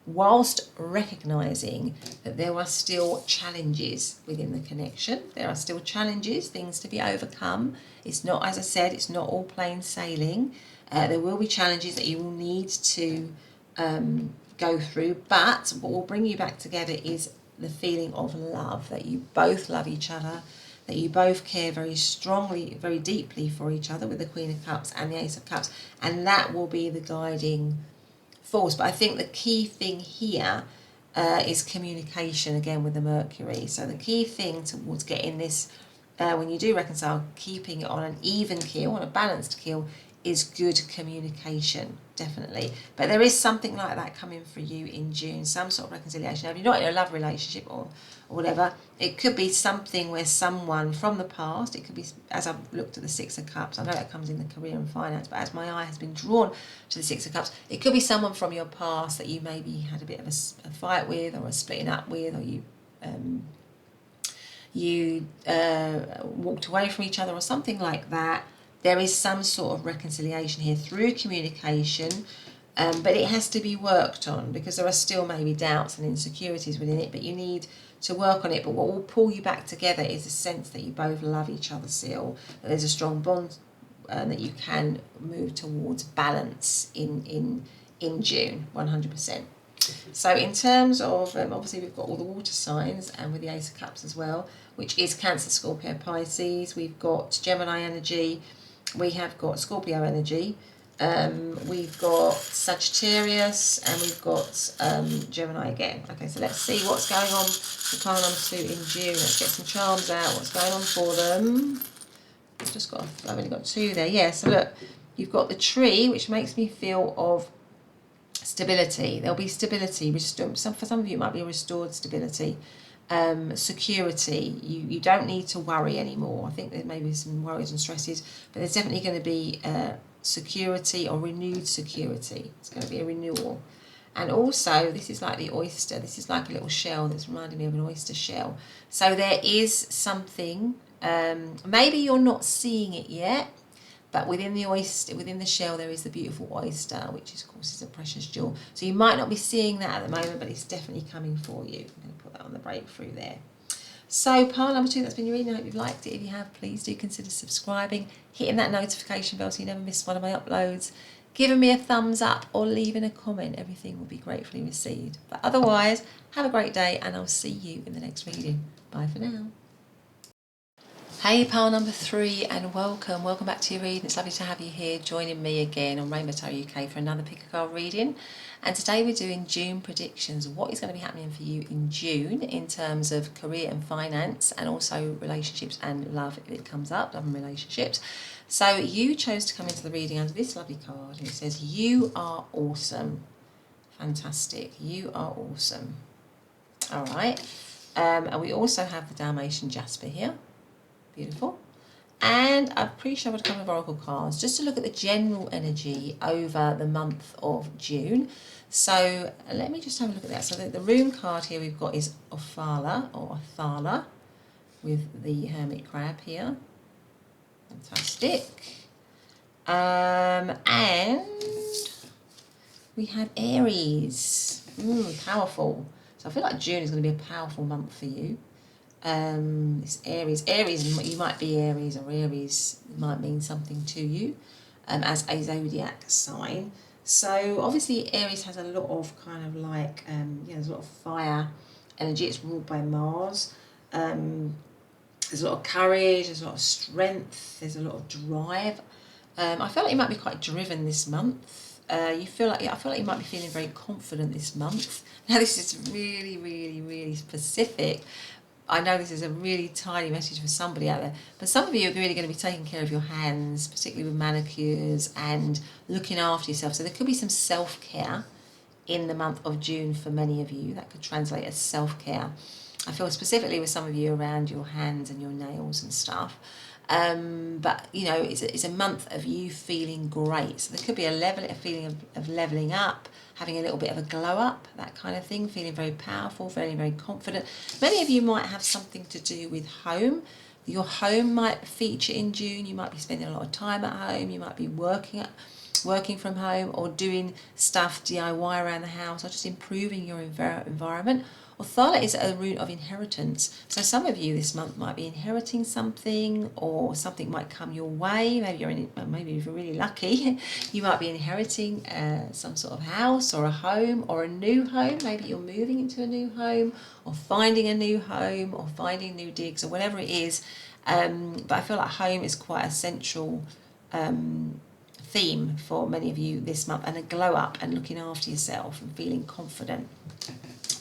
whilst recognising that there are still challenges within the connection. There are still challenges, things to be overcome. It's not, as I said, it's not all plain sailing. There will be challenges that you will need to go through, but what will bring you back together is the feeling of love, that you both love each other, that you both care very strongly, very deeply for each other, with the Queen of Cups and the Ace of Cups, and that will be the guiding force. But I think the key thing here is communication, again with the Mercury. So the key thing towards getting this, when you do reconcile, keeping it on an even keel, on a balanced keel, is good communication, definitely. But there is something like that coming for you in June, some sort of reconciliation. Now, if you're not in a love relationship or whatever, it could be something where someone from the past, it could be, as I've looked at the Six of Cups, I know that comes in the career and finance, but as my eye has been drawn to the Six of Cups, it could be someone from your past that you maybe had a bit of a fight with, or a splitting up with, or you walked away from each other or something like that. There is some sort of reconciliation here through communication, but it has to be worked on, because there are still maybe doubts and insecurities within it, but you need to work on it. But what will pull you back together is a sense that you both love each other still, that there's a strong bond, and that you can move towards balance in June, 100%. So in terms of, obviously we've got all the water signs, and with the Ace of Cups as well, which is Cancer, Scorpio, Pisces. We've got Gemini energy, we have got Scorpio energy, we've got Sagittarius, and we've got Gemini again. Okay, so let's see what's going on for pile number 2 in June. Let's get some charms out, what's going on for them. I've only got 2 there. Yeah, so look, you've got the tree, which makes me feel of stability. There'll be stability. For some of you, it might be a restored stability. Security. You don't need to worry anymore. I think there may be some worries and stresses, but there's definitely going to be security, or renewed security. It's going to be a renewal. And also, this is like the oyster. This is like a little shell that's reminding me of an oyster shell. So there is something, maybe you're not seeing it yet, but within the oyster, within the shell, there is the beautiful oyster, which of course is a precious jewel. So you might not be seeing that at the moment, but it's definitely coming for you. I'm going to put that on the breakthrough there. So pile number 2, that's been your reading. I hope you've liked it. If you have, please do consider subscribing, hitting that notification bell so you never miss one of my uploads, giving me a thumbs up, or leaving a comment. Everything will be gratefully received. But otherwise, have a great day, and I'll see you in the next reading. Bye for now. Hey pile number 3, and welcome back to your reading. It's lovely to have you here joining me again on Rainbow Tarot UK for another pick a card reading. And today we're doing June predictions. What is going to be happening for you in June in terms of career and finance, and also relationships and love if it comes up, love and relationships. So you chose to come into the reading under this lovely card, and it says you are awesome. Fantastic, you are awesome. All right, and we also have the Dalmatian Jasper here. Beautiful. And I've pre-shuffled a couple of oracle cards just to look at the general energy over the month of June. So let me just have a look at that. So the rune card here we've got is Ophala, or Othala, with the hermit crab here. Fantastic. And we have Aries. Powerful. So I feel like June is going to be a powerful month for you. It's Aries, you might be Aries, or Aries might mean something to you as a zodiac sign. So obviously Aries has a lot of kind of like, there's a lot of fire energy. It's ruled by Mars. There's a lot of courage, there's a lot of strength, there's a lot of drive. I feel like you might be quite driven this month. I feel like you might be feeling very confident this month. Now this is really, really, really specific. I know this is a really tiny message for somebody out there, but some of you are really going to be taking care of your hands, particularly with manicures and looking after yourself. So there could be some self-care in the month of June for many of you. That could translate as self-care. I feel specifically with some of you around your hands and your nails and stuff. But you know, it's a month of you feeling great. So there could be a feeling of leveling up, having a little bit of a glow up, that kind of thing, feeling very powerful, feeling very confident. Many of you might have something to do with home. Your home might feature in June. You might be spending a lot of time at home. You might be working from home, or doing stuff DIY around the house, or just improving your environment. Othala is a rune of inheritance. So some of you this month might be inheriting something, or something might come your way. Maybe if you're really lucky, you might be inheriting some sort of house or a home or a new home. Maybe you're moving into a new home, or finding a new home, or finding new digs, or whatever it is. But I feel like home is quite a central theme for many of you this month, and a glow up and looking after yourself and feeling confident.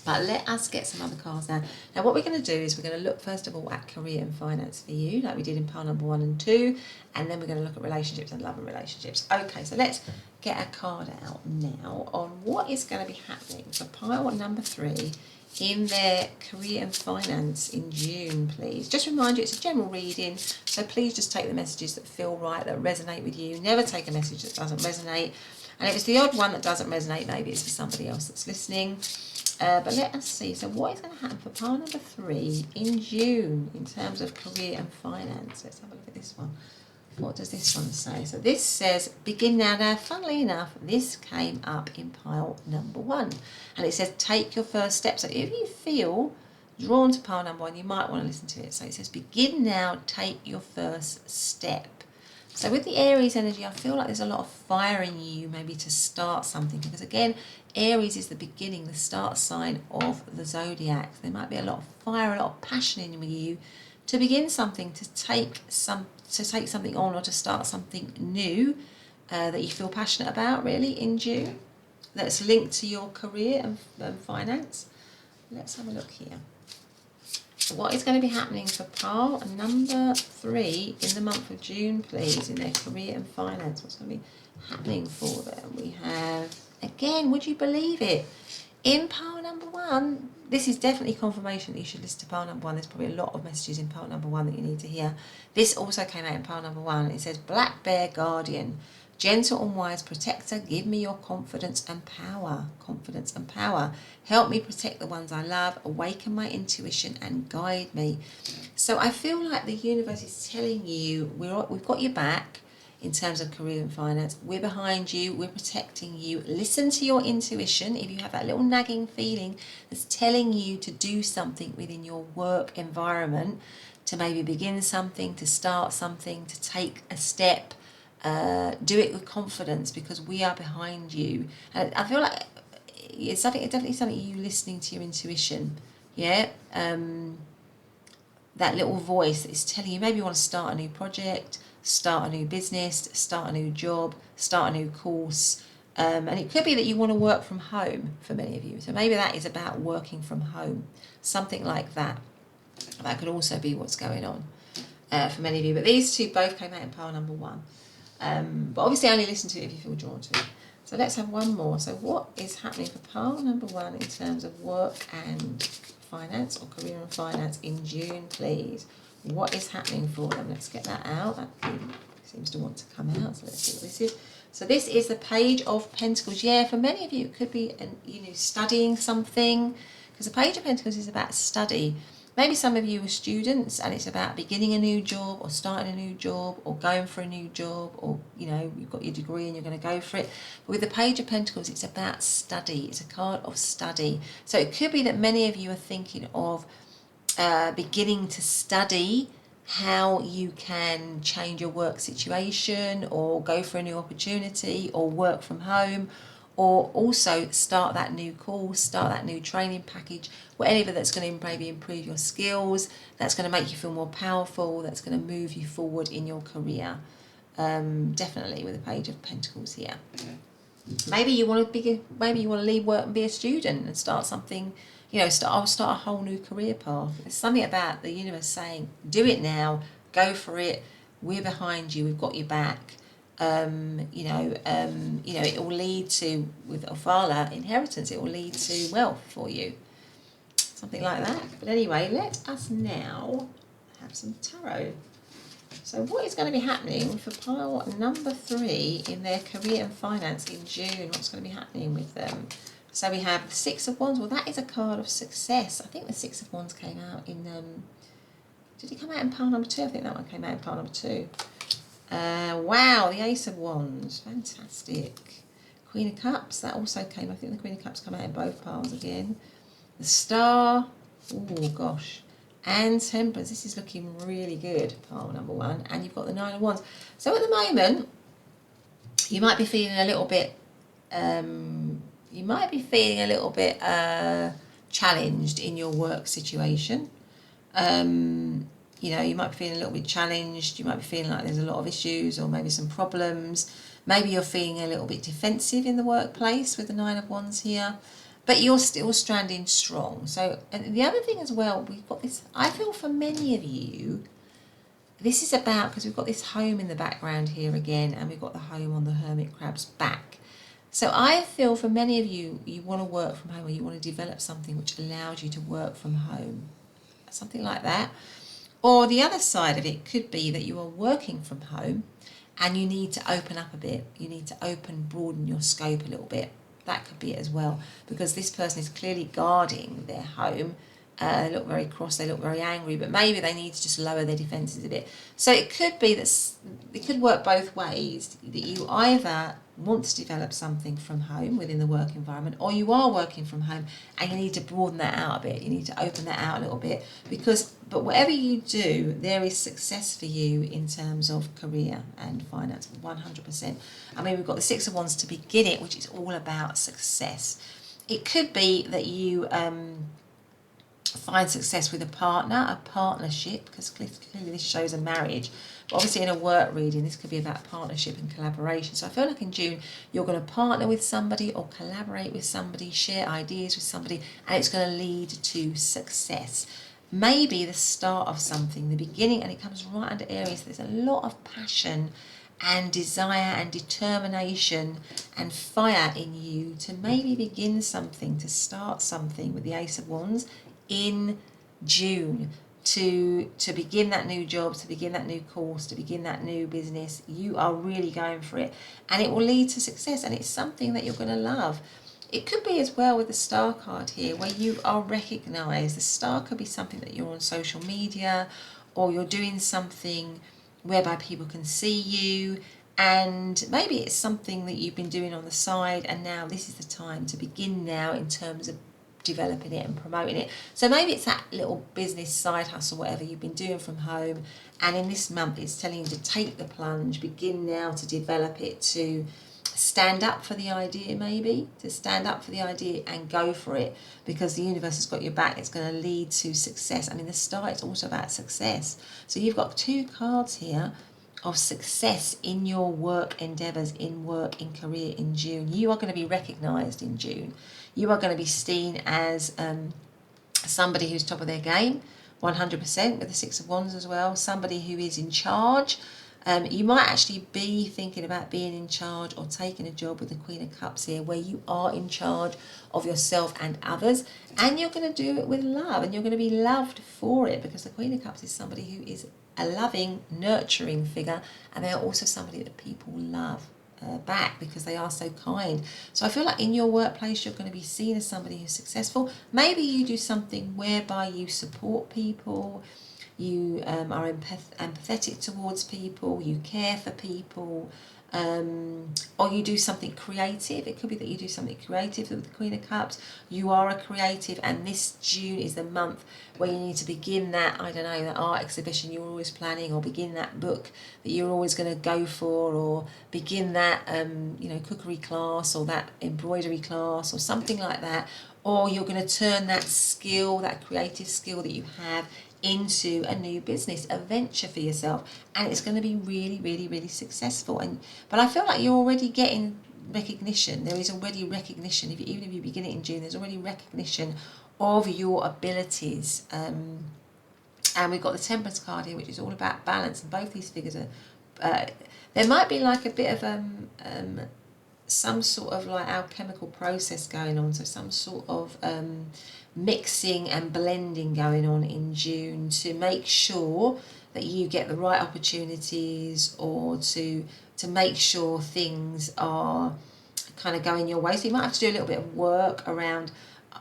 But let us get some other cards now. Now what we're going to do is we're going to look first of all at career and finance for you, like we did in pile number 1 and 2, and then we're going to look at relationships and love and relationships. Okay, so let's get a card out now on what is going to be happening for pile number 3 in their career and finance in June, please. Just remind you, it's a general reading, so please just take the messages that feel right, that resonate with you. Never take a message that doesn't resonate. And if it's the odd one that doesn't resonate, maybe it's for somebody else that's listening. But let us see. So what is going to happen for pile number 3 in June in terms of career and finance? Let's have a look at this one. What does this one say? So this says, begin now. Now, funnily enough, this came up in pile number 1. And it says, take your first step. So if you feel drawn to pile number 1, you might want to listen to it. So it says, begin now, take your first step. So with the Aries energy, I feel like there's a lot of fire in you maybe to start something. Because again, Aries is the beginning, the start sign of the zodiac. There might be a lot of fire, a lot of passion in you to begin something, to take something on, or to start something new that you feel passionate about, really, in June. That's linked to your career and finance. Let's have a look here. What is going to be happening for pile number 3 in the month of June, please, in their career and finance? What's going to be happening for them? We have, again, would you believe it? In pile number 1, this is definitely confirmation that you should listen to pile number 1. There's probably a lot of messages in pile number 1 that you need to hear. This also came out in pile number 1. It says, Black Bear Guardian, gentle and wise protector, give me your confidence and power. Confidence and power. Help me protect the ones I love, awaken my intuition and guide me. So I feel like the universe is telling you, we've got your back in terms of career and finance. We're behind you, we're protecting you. Listen to your intuition. If you have that little nagging feeling that's telling you to do something within your work environment, to maybe begin something, to start something, to take a step, do it with confidence, because we are behind you. And I feel like it's definitely something, you listening to your intuition. Yeah, that little voice that is telling you maybe you want to start a new project, start a new business, start a new job, start a new course. And it could be that you want to work from home for many of you. So maybe that is about working from home, something like that. That could also be what's going on for many of you. But these two both came out in pile number 1. But obviously only listen to it if you feel drawn to it. So let's have one more. So what is happening for pile number 1 in terms of work and finance, or career and finance in June, please? What is happening for them? Let's get that out. That seems to want to come out. So let's see what this is. So this is the Page of Pentacles. Yeah, for many of you, it could be studying something, because the Page of Pentacles is about study. Maybe some of you are students and it's about beginning a new job, or starting a new job, or going for a new job, or you've got your degree and you're going to go for it. But with the Page of Pentacles, it's about study. It's a card of study. So it could be that many of you are thinking of beginning to study how you can change your work situation, or go for a new opportunity, or work from home, or also start that new course, start that new training package, whatever that's going to maybe improve your skills, that's going to make you feel more powerful, that's going to move you forward in your career. Definitely with the Page of Pentacles here. Maybe you want to leave work and be a student and start something. I'll start a whole new career path. There's something about the universe saying, do it now, go for it. We're behind you. We've got your back. It will lead to, with Ophala, inheritance. It will lead to wealth for you. Something like that. But anyway, let us now have some tarot. So what is going to be happening for pile number 3 in their career and finance in June? What's going to be happening with them? So we have the Six of Wands. Well, that is a card of success. I think the Six of Wands came out in... did it come out in pile number 2? I think that one came out in pile number 2. Wow, the Ace of Wands. Fantastic. Queen of Cups. That also came... I think the Queen of Cups come out in both piles again. The Star. Oh, gosh. And Temperance. This is looking really good, pile number 1. And you've got the Nine of Wands. So at the moment, you might be feeling a little bit... challenged in your work situation. You know, you might be feeling a little bit challenged, you might be feeling like there's a lot of issues or maybe some problems. Maybe you're feeling a little bit defensive in the workplace with the Nine of Wands here, but you're still standing strong. So, and the other thing as well, we've got this, I feel for many of you, this is about, because we've got this home in the background here again, and we've got the home on the Hermit Crab's back. So I feel for many of you, you want to work from home, or you want to develop something which allows you to work from home. Something like that. Or the other side of it could be that you are working from home and you need to open up a bit. You need to broaden your scope a little bit. That could be it as well, because this person is clearly guarding their home. They look very cross, they look very angry, but maybe they need to just lower their defences a bit. So it could be that it could work both ways, that you either want to develop something from home within the work environment, or you are working from home and you need to broaden that out a bit. You need to open that out a little bit, but whatever you do, there is success for you in terms of career and finance, 100%. I mean, we've got the Six of Wands to begin it, which is all about success. It could be that you find success with a partner, a partnership, because clearly this shows a marriage. But obviously in a work reading, this could be about partnership and collaboration. So I feel like in June, you're going to partner with somebody or collaborate with somebody, share ideas with somebody, and it's going to lead to success. Maybe the start of something, the beginning, and it comes right under Aries. There's a lot of passion and desire and determination and fire in you to maybe begin something, to start something with the Ace of Wands in June, to begin that new job, to begin that new course, to begin that new business. You are really going for it, and it will lead to success, and it's something that you're going to love. It could be as well with the Star card here, where you are recognised. The Star could be something that you're on social media, or you're doing something whereby people can see you, and maybe it's something that you've been doing on the side, and now this is the time to begin now in terms of developing it and promoting it. So maybe it's that little business side hustle, whatever you've been doing from home, and in this month it's telling you to take the plunge, begin now to develop it, to stand up for the idea, maybe to stand up for the idea and go for it, because the universe has got your back. It's going to lead to success. I mean, the Star is also about success. So you've got two cards here of success in your work endeavours, in work, in career in June. You are going to be recognised in June. You are going to be seen as somebody who's top of their game, 100%, with the Six of Wands as well, somebody who is in charge. You might actually be thinking about being in charge or taking a job with the Queen of Cups here, where you are in charge of yourself and others, and you're going to do it with love, and you're going to be loved for it, because the Queen of Cups is somebody who is a loving, nurturing figure, and they're also somebody that people love back because they are so kind. So I feel like in your workplace you're going to be seen as somebody who's successful. Maybe you do something whereby you support people, you are empathetic towards people, you care for people, or you do something creative. It could be that you do something creative with the Queen of Cups. You are a creative, and this June is the month where you need to begin that, I don't know, that art exhibition you're always planning, or begin that book that you're always going to go for, or begin that cookery class, or that embroidery class, or something like that. Or you're going to turn that skill, that creative skill that you have, into a new business, a venture for yourself, and it's going to be really, really, really successful. But I feel like you're already getting recognition. There is already recognition. Even if you begin it in June, there's already recognition of your abilities. And we've got the Temperance card here, which is all about balance. And both these figures are. There might be like a bit of some sort of like alchemical process going on. So some sort of mixing and blending going on in June to make sure that you get the right opportunities, or to make sure things are kind of going your way. So you might have to do a little bit of work around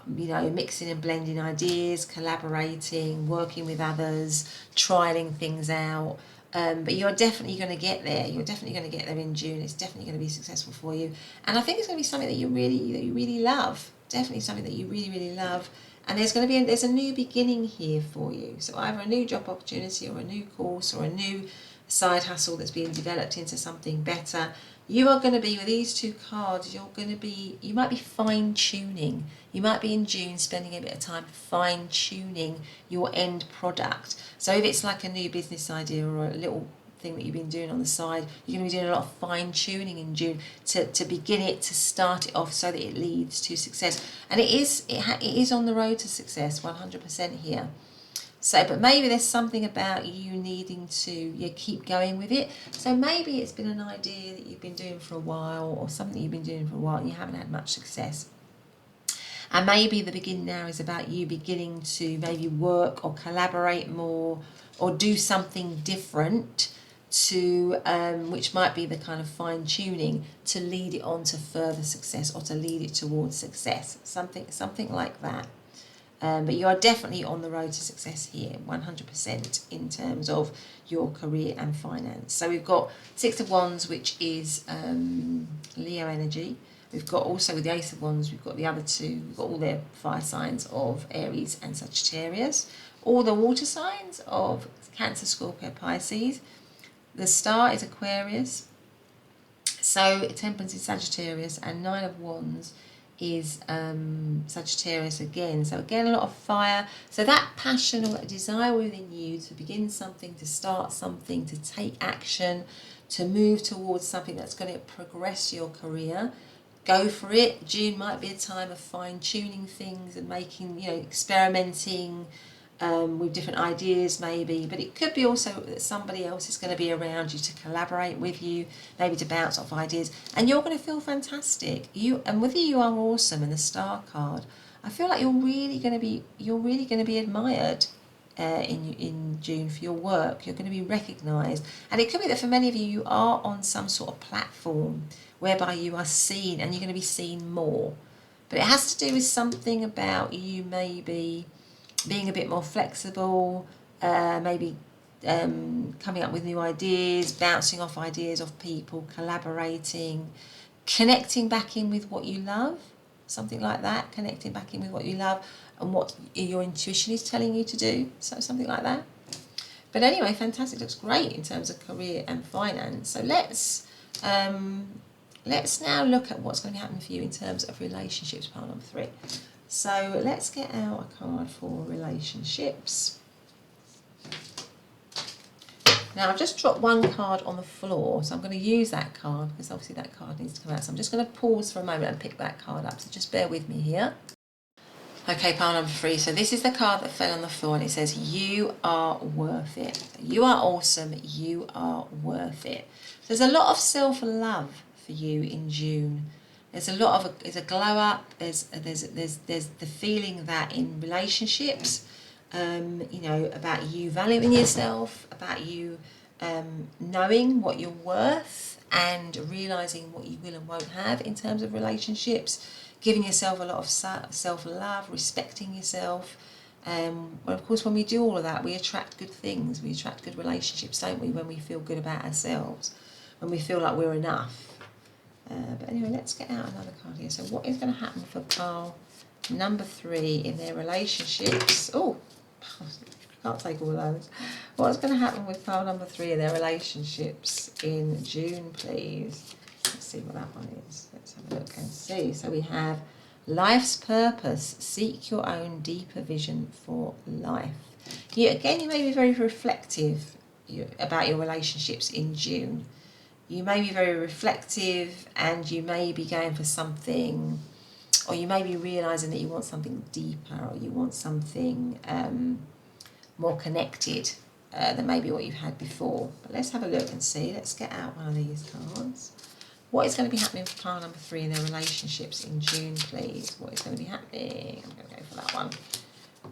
mixing and blending ideas, collaborating, working with others, trialing things out. But you're definitely going to get there. You're definitely going to get there in June. It's definitely going to be successful for you. And I think it's going to be something that you really love. Definitely something that you really, really love. And there's a new beginning here for you. So either a new job opportunity, or a new course, or a new side hustle that's being developed into something better. You are going to be, with these two cards, you might be fine-tuning. You might be in June spending a bit of time fine-tuning your end product. So if it's like a new business idea or a little thing that you've been doing on the side, you're going to be doing a lot of fine-tuning in June to begin it, to start it off so that it leads to success. And it is on the road to success, 100% here. So, but maybe there's something about you needing to keep going with it. So maybe it's been an idea that you've been doing for a while, or something you've been doing for a while and you haven't had much success. And maybe the beginning now is about you beginning to maybe work or collaborate more or do something different to, which might be the kind of fine tuning to lead it on to further success or to lead it towards success. Something like that. But you are definitely on the road to success here, 100% in terms of your career and finance. So we've got Six of Wands, which is Leo energy. We've got also with the Ace of Wands, we've got the other two, we've got all their fire signs of Aries and Sagittarius. All the water signs of Cancer, Scorpio, Pisces. The star is Aquarius. So Temperance is Sagittarius, and Nine of Wands is Sagittarius again. So again, a lot of fire. So that passion or that desire within you to begin something, to start something, to take action, to move towards something that's going to progress your career, go for it. June might be a time of fine-tuning things and making, experimenting with different ideas maybe, but it could be also that somebody else is going to be around you to collaborate with you, maybe to bounce off ideas, and you're going to feel fantastic. And whether you are awesome in the star card, I feel like you're really going to be admired in June for your work. You're going to be recognised, and it could be that for many of you, you are on some sort of platform whereby you are seen, and you're going to be seen more. But it has to do with something about you maybe being a bit more flexible, maybe coming up with new ideas, bouncing off ideas off people, collaborating, connecting back in with what you love, something like that, connecting back in with what you love and what your intuition is telling you to do, so something like that. But anyway, fantastic, looks great in terms of career and finance. So let's now look at what's going to be happening for you in terms of relationships, pile number 3. So let's get out a card for relationships. Now I've just dropped one card on the floor, so I'm going to use that card because obviously that card needs to come out. So I'm just going to pause for a moment and pick that card up, so just bear with me here. Okay, pile number 3. So this is the card that fell on the floor and it says, you are worth it. You are awesome. You are worth it. There's a lot of self-love for you in June. There's a glow up. There's the feeling that in relationships, about you valuing yourself, about you knowing what you're worth and realizing what you will and won't have in terms of relationships, giving yourself a lot of self-love, respecting yourself. Well, of course, when we do all of that, we attract good things. We attract good relationships, don't we? When we feel good about ourselves, when we feel like we're enough. But anyway, let's get out another card here. So what is going to happen for pile number 3 in their relationships? Oh, I can't take all those. What's going to happen with pile number 3 in their relationships in June, please? Let's see what that one is. Let's have a look and see. So we have life's purpose. Seek your own deeper vision for life. You may be very reflective about your relationships in June. You may be very reflective and you may be going for something, or you may be realising that you want something deeper, or you want something more connected than maybe what you've had before. But let's have a look and see. Let's get out one of these cards. What is going to be happening for pile number 3 in their relationships in June, please? What is going to be happening? I'm going to go for that one.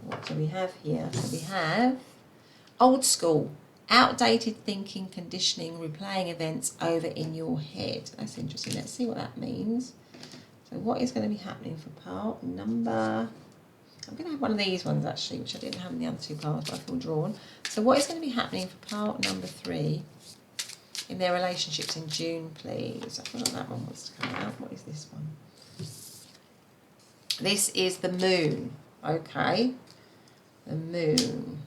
What do we have here? So we have old school. Outdated thinking, conditioning, replaying events over in your head. That's interesting. Let's see what that means. So what is going to be happening for pile number... I'm going to have one of these ones actually, which I didn't have in the other 2 piles, but I feel drawn. So what is going to be happening for pile number 3 in their relationships in June, please? I feel like that one wants to come out. What is this one? This is the moon. Okay. The moon.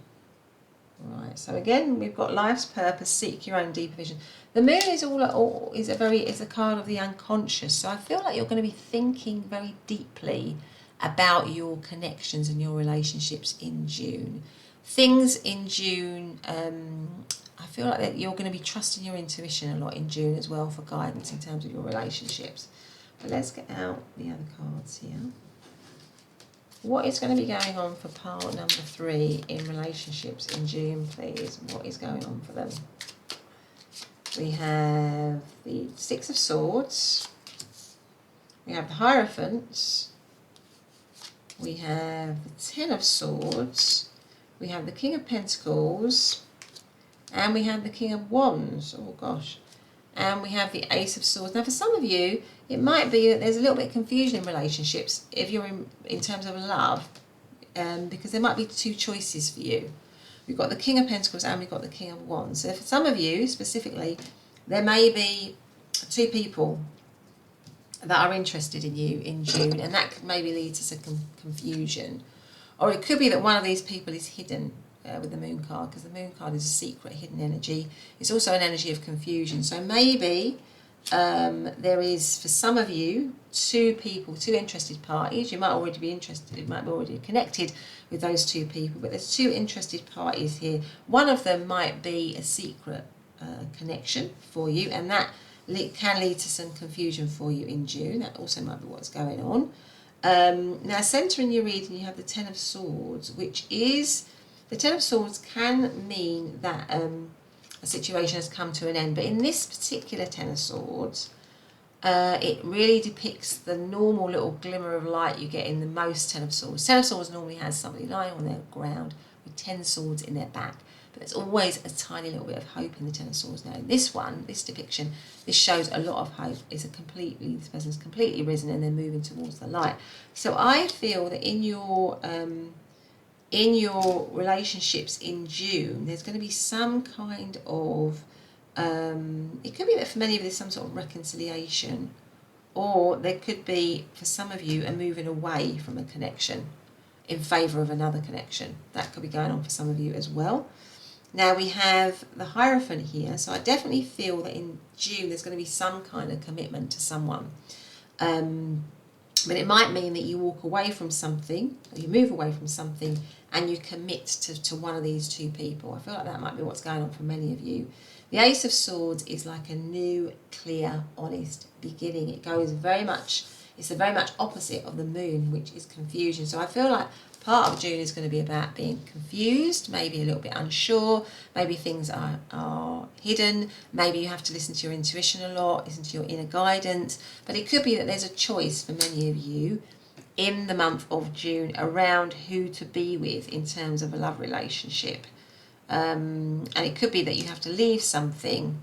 Right, so again, we've got life's purpose, seek your own deeper vision. The moon is is a card of the unconscious. So I feel like you're going to be thinking very deeply about your connections and your relationships in June. Things in June, I feel like that you're going to be trusting your intuition a lot in June as well for guidance in terms of your relationships. But let's get out the other cards here. What is going to be going on for pile number 3 in relationships in June, please? What is going on for them? We have the Six of Swords. We have the Hierophant. We have the Ten of Swords. We have the King of Pentacles. And we have the King of Wands. Oh, gosh. And we have the Ace of Swords. Now, for some of you, it might be that there's a little bit of confusion in relationships if you're in terms of love, because there might be 2 choices for you. We've got the King of Pentacles and we've got the King of Wands. So for some of you, specifically, there may be 2 people that are interested in you in June, and that could maybe lead to some confusion. Or it could be that one of these people is hidden with the Moon card, because the Moon card is a secret, hidden energy. It's also an energy of confusion. So maybe there is, for some of you, 2 people, 2 interested parties. You might already be interested, you might be already connected with those 2 people, but there's 2 interested parties here. One of them might be a secret connection for you, and that can lead to some confusion for you in June. That also might be what's going on. Now, centering your reading, you have the Ten of Swords, which is, the Ten of Swords can mean that a situation has come to an end, but in this particular Ten of Swords, it really depicts the normal little glimmer of light you get in the most Ten of Swords. Ten of Swords normally has somebody lying on their ground with 10 swords in their back, but there's always a tiny little bit of hope in the Ten of Swords. Now, in this one, this depiction, this shows a lot of hope. This person's completely risen and they're moving towards the light. So I feel that in your relationships in June, there's going to be some kind of, it could be that for many of you there's some sort of reconciliation, or there could be, for some of you, a moving away from a connection in favour of another connection. That could be going on for some of you as well. Now we have the Hierophant here, so I definitely feel that in June there's going to be some kind of commitment to someone. But it might mean that you walk away from something, or you move away from something, and you commit to one of these 2 people. I feel like that might be what's going on for many of you. The Ace of Swords is like a new, clear, honest beginning. It goes very much, it's the very much opposite of the Moon, which is confusion. So I feel like part of June is going to be about being confused, maybe a little bit unsure, maybe things are hidden, maybe you have to listen to your intuition a lot, listen to your inner guidance. But it could be that there's a choice for many of you in the month of June around who to be with in terms of a love relationship. And it could be that you have to leave something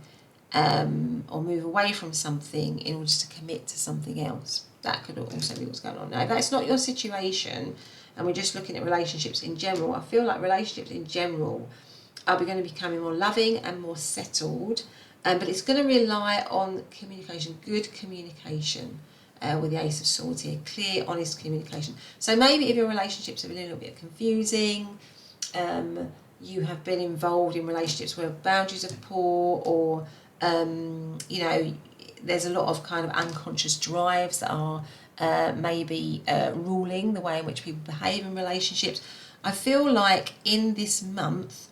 or move away from something in order to commit to something else. That could also be what's going on. Now, if that's not your situation, and we're just looking at relationships in general, I feel like relationships in general are going to be becoming more loving and more settled, but it's going to rely on communication, good communication, with the Ace of Swords here, clear, honest communication. So maybe if your relationships have been a little bit confusing, you have been involved in relationships where boundaries are poor, or you know, there's a lot of kind of unconscious drives that are maybe ruling the way in which people behave in relationships. I feel like in this month,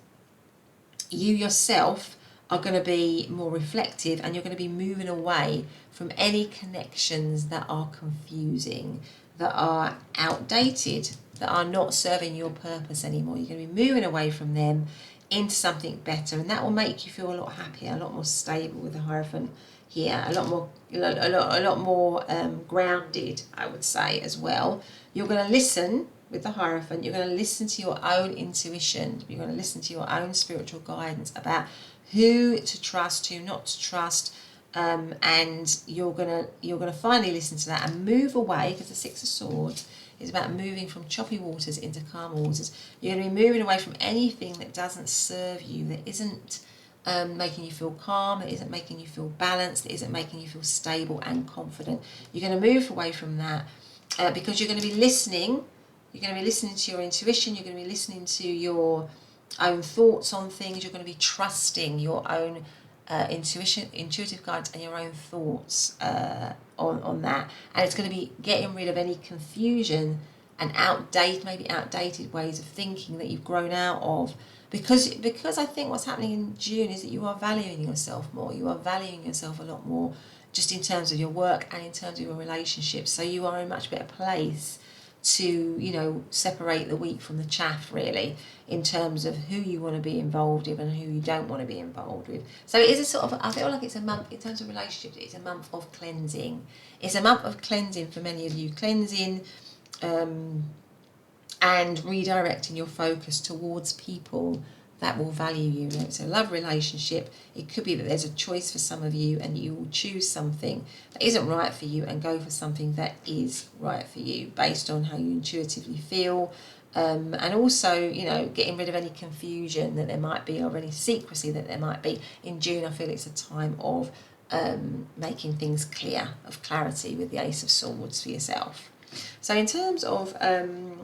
you yourself are going to be more reflective, and you're going to be moving away from any connections that are confusing, that are outdated, that are not serving your purpose anymore. You're going to be moving away from them into something better, and that will make you feel a lot happier, a lot more stable with the Hierophant here, a lot more grounded, I would say, as well. You're going to listen with the Hierophant. You're going to listen to your own intuition. You're going to listen to your own spiritual guidance about who to trust, who not to trust, and you're gonna finally listen to that and move away, because the Six of Swords is about moving from choppy waters into calm waters. You're going to be moving away from anything that doesn't serve you, that isn't making you feel calm, that isn't making you feel balanced, that isn't making you feel stable and confident. You're going to move away from that because you're going to be listening. You're going to be listening to your intuition. You're going to be listening to your own thoughts on things. You're going to be trusting your own intuitive guides and your own thoughts on that. And it's going to be getting rid of any confusion and outdated ways of thinking that you've grown out of. Because I think what's happening in June is that you are valuing yourself more. You are valuing yourself a lot more, just in terms of your work and in terms of your relationships. So you are in a much better place to, separate the wheat from the chaff, really, in terms of who you want to be involved with and who you don't want to be involved with. So it is a sort of, I feel like it's a month, in terms of relationships, it's a month of cleansing. It's a month of cleansing for many of you, cleansing and redirecting your focus towards people that will value you. It's a love relationship. It could be that there's a choice for some of you and you will choose something that isn't right for you and go for something that is right for you based on how you intuitively feel. And also, getting rid of any confusion that there might be or any secrecy that there might be. In June, I feel it's a time of making things clear, of clarity with the Ace of Swords for yourself. So in terms of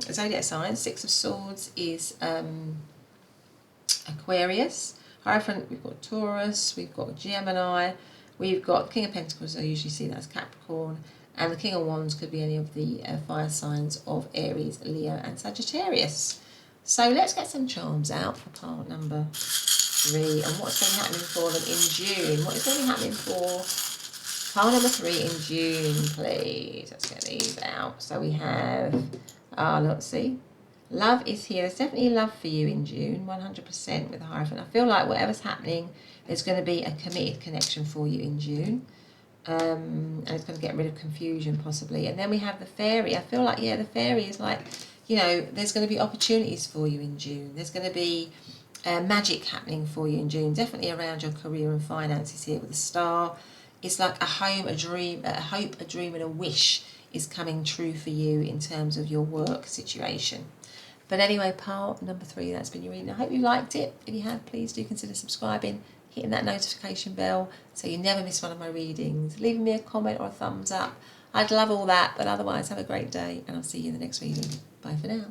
zodiac signs, Six of Swords is Aquarius. Hierophant, we've got Taurus, we've got Gemini, we've got King of Pentacles, I usually see that as Capricorn, and the King of Wands could be any of the fire signs of Aries, Leo and Sagittarius. So let's get some charms out for pile number 3 and what's going to be happening for them in June. What is going to be happening for pile number 3 in June, please? Let's get these out. So we have, let's see. Love is here. There's definitely love for you in June, 100% with the Hierophant. I feel like whatever's happening, there's going to be a committed connection for you in June. And it's going to get rid of confusion possibly. And then we have the Fairy. I feel like, the Fairy is like, there's going to be opportunities for you in June. There's going to be magic happening for you in June, definitely around your career and finances here with the Star. It's like a home, a dream, a hope, a dream and a wish is coming true for you in terms of your work situation. But anyway, pile number 3, that's been your reading. I hope you liked it. If you have, please do consider subscribing, hitting that notification bell so you never miss one of my readings, leaving me a comment or a thumbs up. I'd love all that, but otherwise have a great day and I'll see you in the next reading. Bye for now.